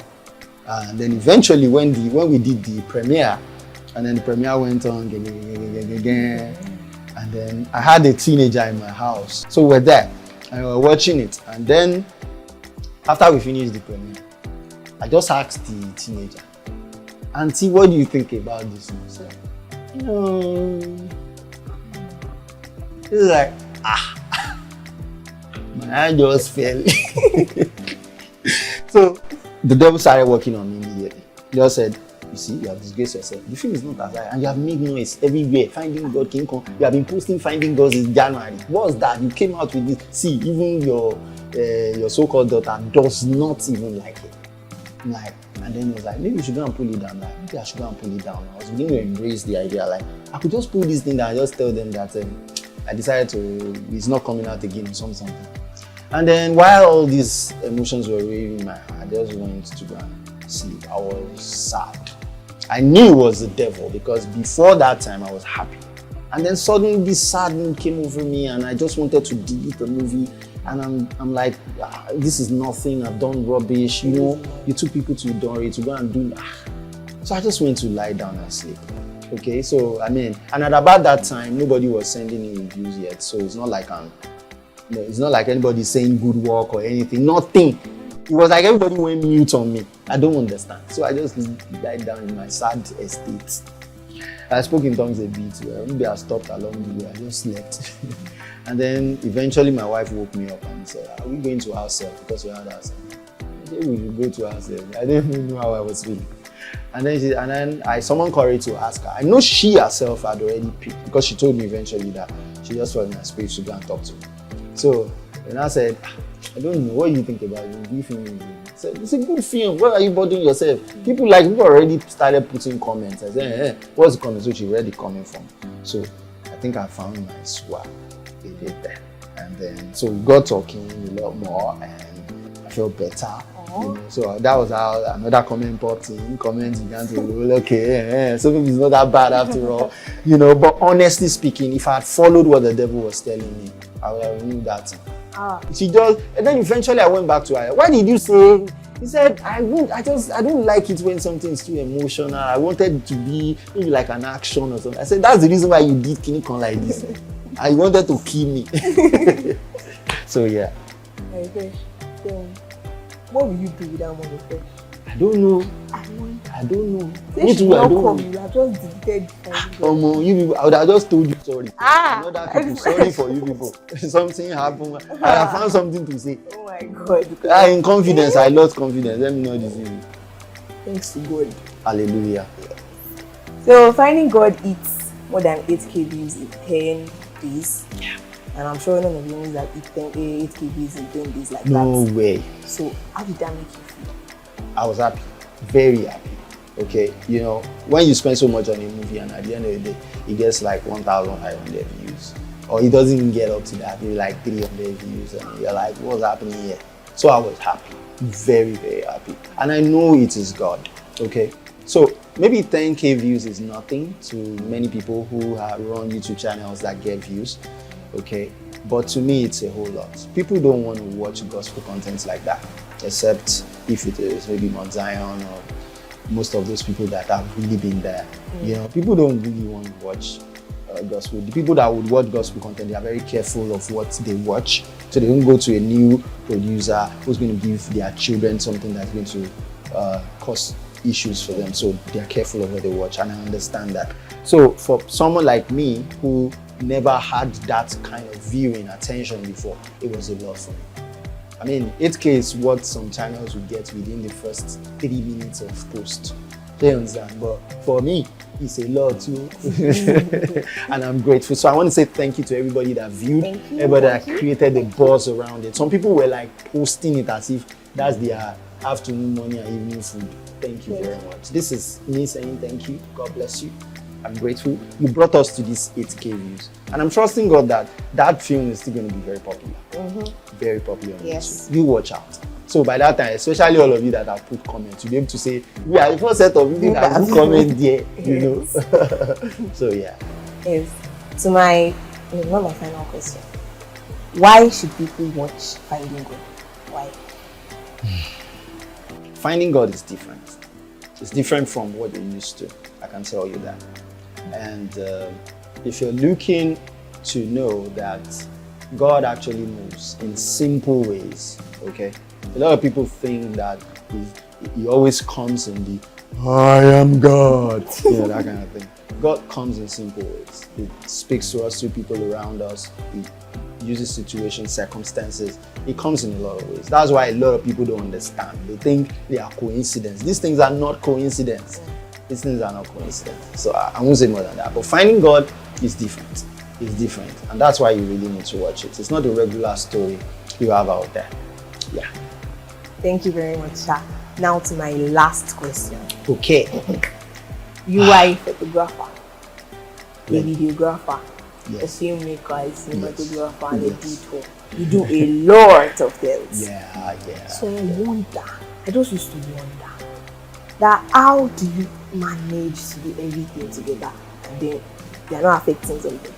And then eventually when we did the premiere, and then the premiere went on again. And then I had a teenager in my house. So we're there and we were watching it. And then after we finished the premiere, I just asked the teenager, "Auntie, what do you think about this?" And she said, It's like, my hand just fell. So the devil started working on me immediately. He just said, "You see, you have disgraced yourself. The film is not as high, and you have made noise everywhere. Finding God came on. You have been posting Finding God since January. What's that? You came out with this. See, even your so-called daughter does not even like it." Like, and then he was like, "Maybe you should go and pull it down." Like, maybe I should go and pull it down. I was beginning to embrace the idea. Like, I could just pull this thing down and just tell them that I decided it's not coming out again or something. And then while all these emotions were weighing in my heart, I just went to go and sleep. I was sad. I knew it was the devil because before that time I was happy. And then suddenly this sadness came over me and I just wanted to delete the movie. And I'm like, this is nothing, I've done rubbish, you know, you took people to Dory to go and do. So I just went to lie down and sleep. Okay, so I mean, and at about that time, nobody was sending me reviews yet. So it's not like it's not like anybody saying good work or anything, nothing. It was like everybody went mute on me. I don't understand. So I just lied down in my sad estate. I spoke in tongues a bit. Maybe I stopped along the way. I just slept. And then eventually my wife woke me up and said, "Are we going to ourselves?" Because we had ourselves. I said, "We will go to ourselves." I didn't even know how I was feeling. And then I summoned courage to ask her. I know she herself had already picked because she told me eventually that she just felt in her spirit to go and talk to me. So then I said, "I don't know, what do you think about it? Do you think it's a good film? Why are you bothering yourself?" People already started putting comments. I said, what's the comment? So she read the comment from. So I think I found my swag a bit there. And then so we got talking a lot more and I felt better. You know? So that was how another comment popped in. Comments began to roll. Okay, so maybe it's not that bad after all. You know, but honestly speaking, if I had followed what the devil was telling me, I would have knew that She just, and then eventually I went back to her. Why did you say? He said, I don't like it when something is too emotional. I wanted it to be maybe like an action or something. I said, that's the reason why you did Kinikon like this. I wanted to kill me. So yeah. Okay. So, what will you do without Mom Fresh? I don't know. I don't know. Me too, I don't know. You have just deleted You people, I would have just told you sorry. Other people, I'm sorry for you people. Something happened. I found something to say. Oh my God. In confidence, I lost confidence. Let me know this thing. Thanks to God. Hallelujah. So, Finding God eats more than 8K views in 10 days. Yeah. And I'm sure none of you know that eat 8K views in 10 days like that. No way. So, how did that make you feel? I was happy. Very happy. Okay, you know, when you spend so much on a movie and at the end of the day, it gets like 1,500 views, or it doesn't even get up to that, maybe like 300 views, and you're like, what's happening here? So I was happy, very, very happy. And I know it is God, okay? So maybe 10K views is nothing to many people who run YouTube channels that get views, okay? But to me, it's a whole lot. People don't want to watch gospel content like that, except if it is maybe Mount Zion or most of those people that have really been there. You know, people don't really want to watch gospel. The people that would watch gospel content, they are very careful of what they watch. So they don't go to a new producer who's going to give their children something that's going to cause issues for them. So they are careful of what they watch, and I understand that. So for someone like me who never had that kind of viewing attention before, it was a lot for me. I mean, 8K is what some channels will get within the first 3 minutes of post. Do you understand? But for me, it's a lot too. And I'm grateful. So I want to say thank you to everybody that viewed, everybody that created the buzz around it. Some people were like posting it as if that's their afternoon, morning, and evening food. Thank you very much. This is me saying thank you. God bless you. I'm grateful. You brought us to these 8K views. And I'm trusting God that that film is still going to be very popular. Very popular on YouTube. You watch out. So by that time, especially all of you that have put comments, you'll be able to say, we are the first set of people that have comment there, you know. So yeah. Yes. So not my final question. Why should people watch Finding God? Why? Finding God is different. It's different from what you're used to. I can tell you that. And if you're looking to know that God actually moves in simple ways, okay? A lot of people think that he always comes in the I am God, you know, that kind of thing. God comes in simple ways. He speaks to us, to people around us. He uses situations, circumstances. He comes in a lot of ways. That's why a lot of people don't understand. They think they are coincidence. These things are not coincidence. These things are not coincidence. So I won't say more than that. But Finding God is different. It's different. And that's why you really need to watch it. It's not a regular story you have out there. Yeah. Thank you very much, sir. Now to my last question. Okay. You are a photographer, a videographer, Yes. a filmmaker, a cinematographer, and a Yes. editor. You do a lot of things. Yeah. So I just used to wonder that how do you manage to do everything together and then they are not affecting something?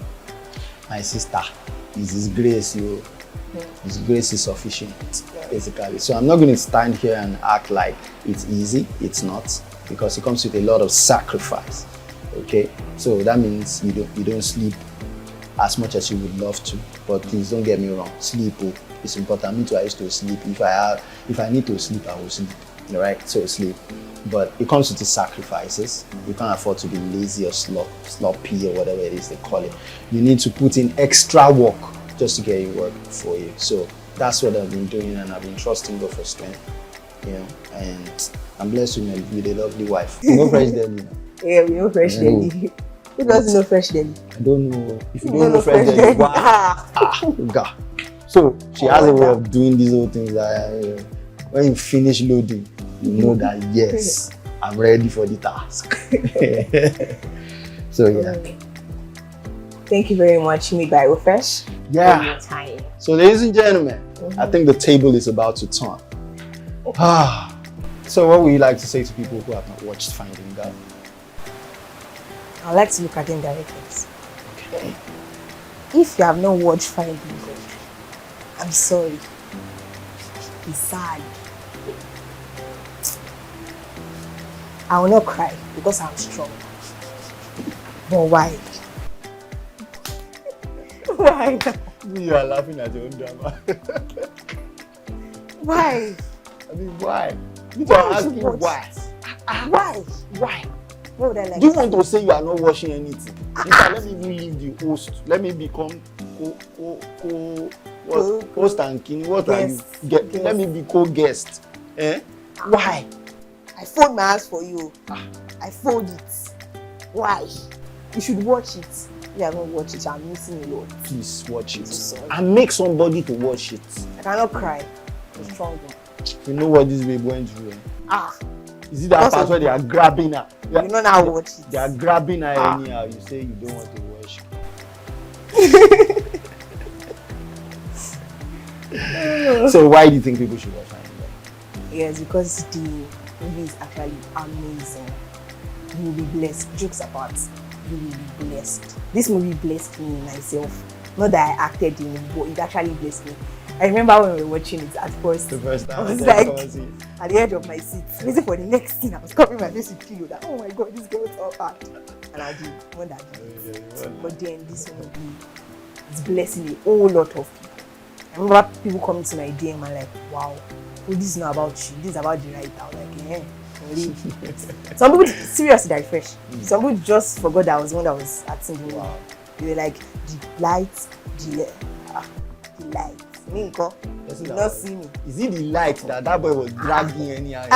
My sister, it's His grace, you. His grace is sufficient, basically. So I'm not going to stand here and act like it's easy. It's not, because it comes with a lot of sacrifice. Okay, so that means you don't sleep as much as you would love to. But please don't get me wrong, sleep is important. Me too, I used to sleep. If I need to sleep, I will sleep. All right, so sleep. But it comes with the sacrifices. You can't afford to be lazy or sloppy or whatever it is they call it. You need to put in extra work just to get it work for you. So that's what I've been doing, and I've been trusting God for strength. You know, and I'm blessed with a lovely wife. You know Fresh Deli? Yeah, we know Fresh Deli. Who doesn't know Fresh Deli? I don't know. If you don't know Fresh Deli, wow. God. So she has a way of doing these whole things that when you finish loading, you know that yes, I'm ready for the task. So yeah. Thank you very much, madebyofresh. Yeah. For your time. So ladies and gentlemen, I think the table is about to turn. So what would you like to say to people who have not watched Finding God? I'd like to look at them directly. Okay. If you have not watched Finding God, I'm sorry. It's sad. I will not cry because I'm strong. But why? Why? You are laughing at your own drama. Why? I mean, why? You Why are would asking you watch why. it? Why? Why? What would I like? Do you want to say you are not watching anything? In fact, let me even leave the host. Let me become host and king. What are you? Let me be co-guest. Eh? Why? I fold my hands for you. I fold it. Why? You should watch it. If you haven't watched it, I'm missing a lot. Please watch it. So sorry. And make somebody to watch it. I cannot cry. I'm strong. You know what this babe went through? Is it that Also, part where they are grabbing her? You know now watch it. They are grabbing her anyhow. You say you don't want to watch. So why do you think people should watch it? Yes, because the movie is actually amazing. You will be blessed. Jokes apart, you will be blessed. This movie blessed me myself. Not that I acted in it, but it actually blessed me. I remember when we were watching it at first. The first time I was like at the edge of my seat, waiting for the next scene. I was covering my face with pillow. That, oh my god, this girl is all hard. And I did. When I did. But then this movie is blessing a whole lot of people. I remember people coming to my DM and like, wow, this is not about you. This is about the writer. I was like, yeah. Really? Some people seriously that fresh. Some people just forgot that I was the one that was acting the movie. They were like, the lights, the lights. Me, you not see me. Is it the light that boy was dragging anyhow?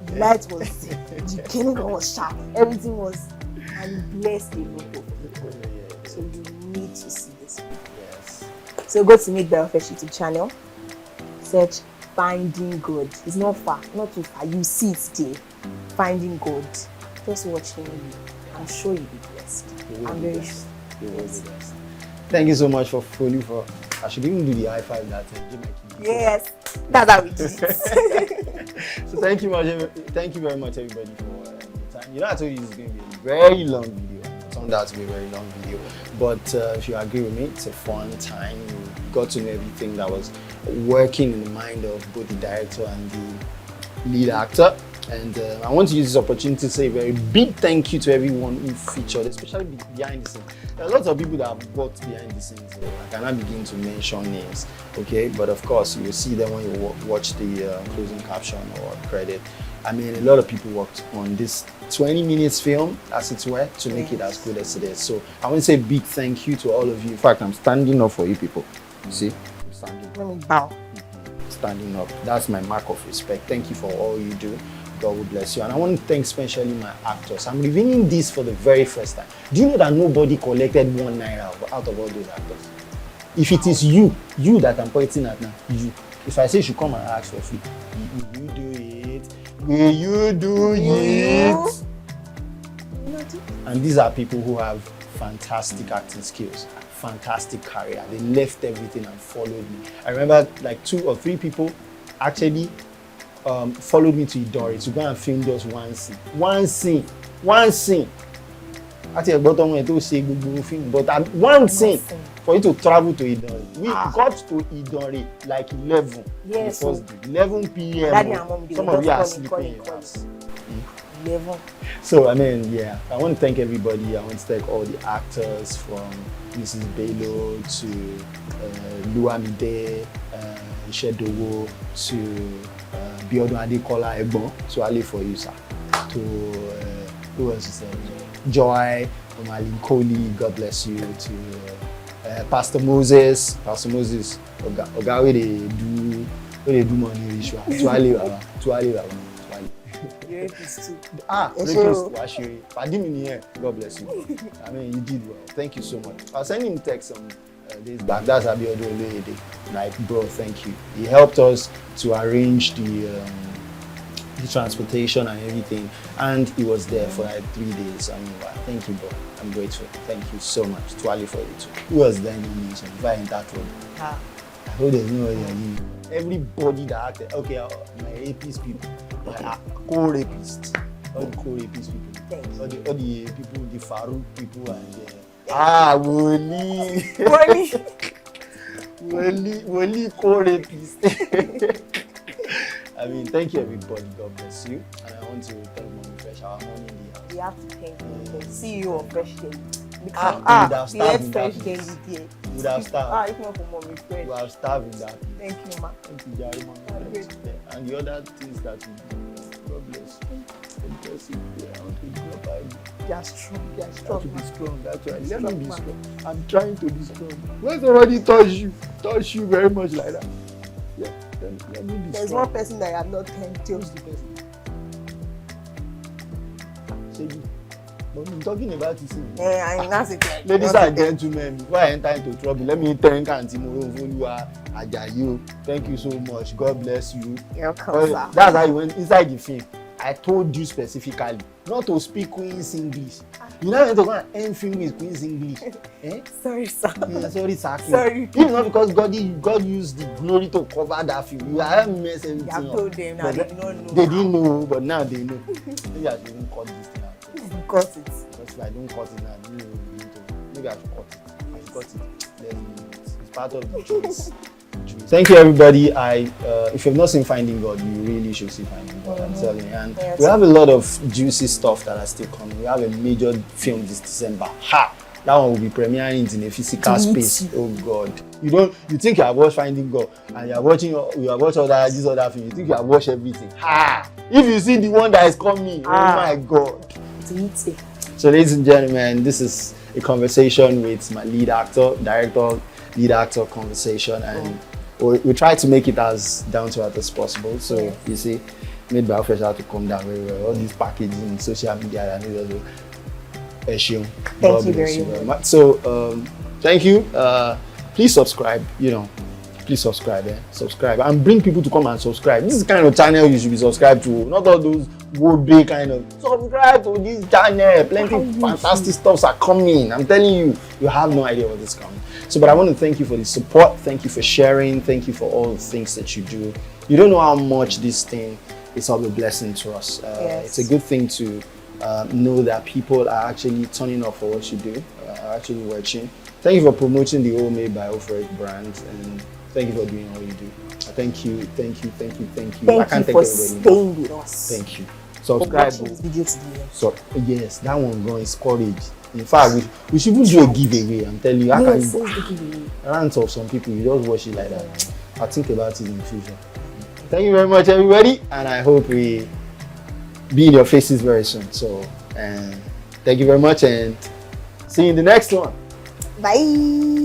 The light was the chemical was sharp. Everything was, and it blessed a lot of people. So you need to see this movie. Yes. So go to madebyofresh YouTube channel. Search Finding God. It's not far, not too far. You see it there. Finding God. Just watch the movie. I'm sure you'll be blessed. I'm very sure. You will be blessed. Thank you so much for following for. I should even do the high five that yes, that's how we do it. So thank you very much everybody for the time. You know, I told you this is going to be a very long video. It turned out to be a very long video, but if you agree with me, it's a fun time. You got to know everything that was working in the mind of both the director and the lead actor. And I want to use this opportunity to say a very big thank you to everyone who featured, especially behind the scenes. There are lots of people that have worked behind the scenes. I cannot begin to mention names, okay? But of course, you will see them when you watch the closing caption or credit. I mean, a lot of people worked on this 20 minutes film, as it were, to make it as good as it is. So I want to say a big thank you to all of you. In fact, I'm standing up for you people. You see? I'm standing up. Let me bow. Standing up. That's my mark of respect. Thank you for all you do. God will bless you. And I want to thank especially my actors. I'm revealing this for the very first time. Do you know that nobody collected #1 out of all those actors? If it is you that I'm pointing at now, you. If I say you should come and ask for free, will you do it? Will you do it? And these are people who have fantastic acting skills, fantastic career. They left everything and followed me. I remember like 2 or 3 people actually followed me to Idori to go and film just one scene. Actually, bottom way to say good film, but one scene for you to travel to Idori. We got to Idori like 11. Yes. The first day, 11 p.m. Some of you are sleeping in house. 11. So I mean, yeah, I want to thank everybody. I want to thank all the actors from Mrs. Bello to Luamide, Ishedowo to Biodun Adekola Egbon, to Ali for you, sir. To who else is there? Joy, Omalin Koli, God bless you. To Pastor Moses, Oga where they do money ritual. To Ali. Rapist too. Rapist, Washiri. Padimini, God bless you. I mean, you did well. Thank you so much. I was sending him text some days back. That's Abiodun Oluyede. Like, bro, thank you. He helped us to arrange the transportation and everything, and he was there for like 3 days. I mean, wow, thank you, bro. I'm grateful. Thank you so much. Twali for you too. Who else then you mentioned? If I enter trouble. I hope there's no way. Everybody that acted. Okay, my rapist people, my co-rapists, all the co-rapist people, all the people, the Farouk people, and Woli. Woli Kore, please. I mean, thank you everybody. God bless you. And I want to thank Mommy Fresh, our money in the house. We have to thank the CEO of Fresh Daily. We would have starved in Fresh that Daily place. there. We would have starved. If not for Mommy Fresh. We would have starved in that place. Thank you, ma. Thank you, Jari, Mommy Fresh. And the other things that we do. God bless you. God bless you. Yeah, I want to glorify you. You are strong. You are I have strong. to be strong. That's why. Let Strong me be man. strong. I'm trying to be strong. When somebody touch you very much like that. Yeah, then let me be There's strong. one person that I have not thanked you. Who's the person? Shady. But I'm talking about you. I'm not saying. Ladies and gentlemen, before I enter into trouble, let me thank Auntie Morovoluwa Ajayi. Thank you so much. God bless you. You're welcome, sir. That's how you went inside the film. I told you specifically not to speak Queen's English. You know when to go and end film with Queen's English. Eh? Sorry, sir. Yeah, sorry, sir. Sorry. If not because God used the glory to cover that film, you have messed everything You have up. told them now. But They did not know. They didn't know, but now they know. Maybe I shouldn't cut this thing out. Got it. Because if I don't cut it now, maybe I should cut it. I should cut it. Then it's part of the choice. Thank you, everybody. If you've not seen Finding God, you really should see Finding God. I'm telling you. And Yes. we have a lot of juicy stuff that are still coming. We have a major film this December. That one will be premiering in a physical space. Oh God! You think you have watched Finding God and you have watched this other film. You think you have watched everything. If you see the one that is coming, oh my God! So, ladies and gentlemen, this is a conversation with my lead actor, lead actor conversation, and we try to make it as down to earth as possible. So you see, madebyofresh have to come down very well. All these packaging, social media, and thank you very much. So thank you. Please subscribe. Please subscribe. Subscribe and bring people to come and subscribe. This is the kind of channel you should be subscribed to. Not all those would-be kind of subscribe to this channel. Plenty fantastic stuffs are coming. I'm telling you, you have no idea what is coming. So, but I want to thank you for the support. Thank you for sharing. Thank you for all the things that you do. You don't know how much this thing is of a blessing to us. It's a good thing to know that people are actually turning up for what you do, are actually watching. Thank you for promoting the whole madebyofresh brand, and thank you for doing all you do. Thank you. Thank you for staying with us. Thank you. Subscribe. This video today. So yes, that one going is courage. In fact, we should even do a giveaway. I'm telling you, how can you rant of some people? You just watch it like that. I'll think about it in the future. Thank you very much, everybody, and I hope we be in your faces very soon. So, and thank you very much, and see you in the next one. Bye.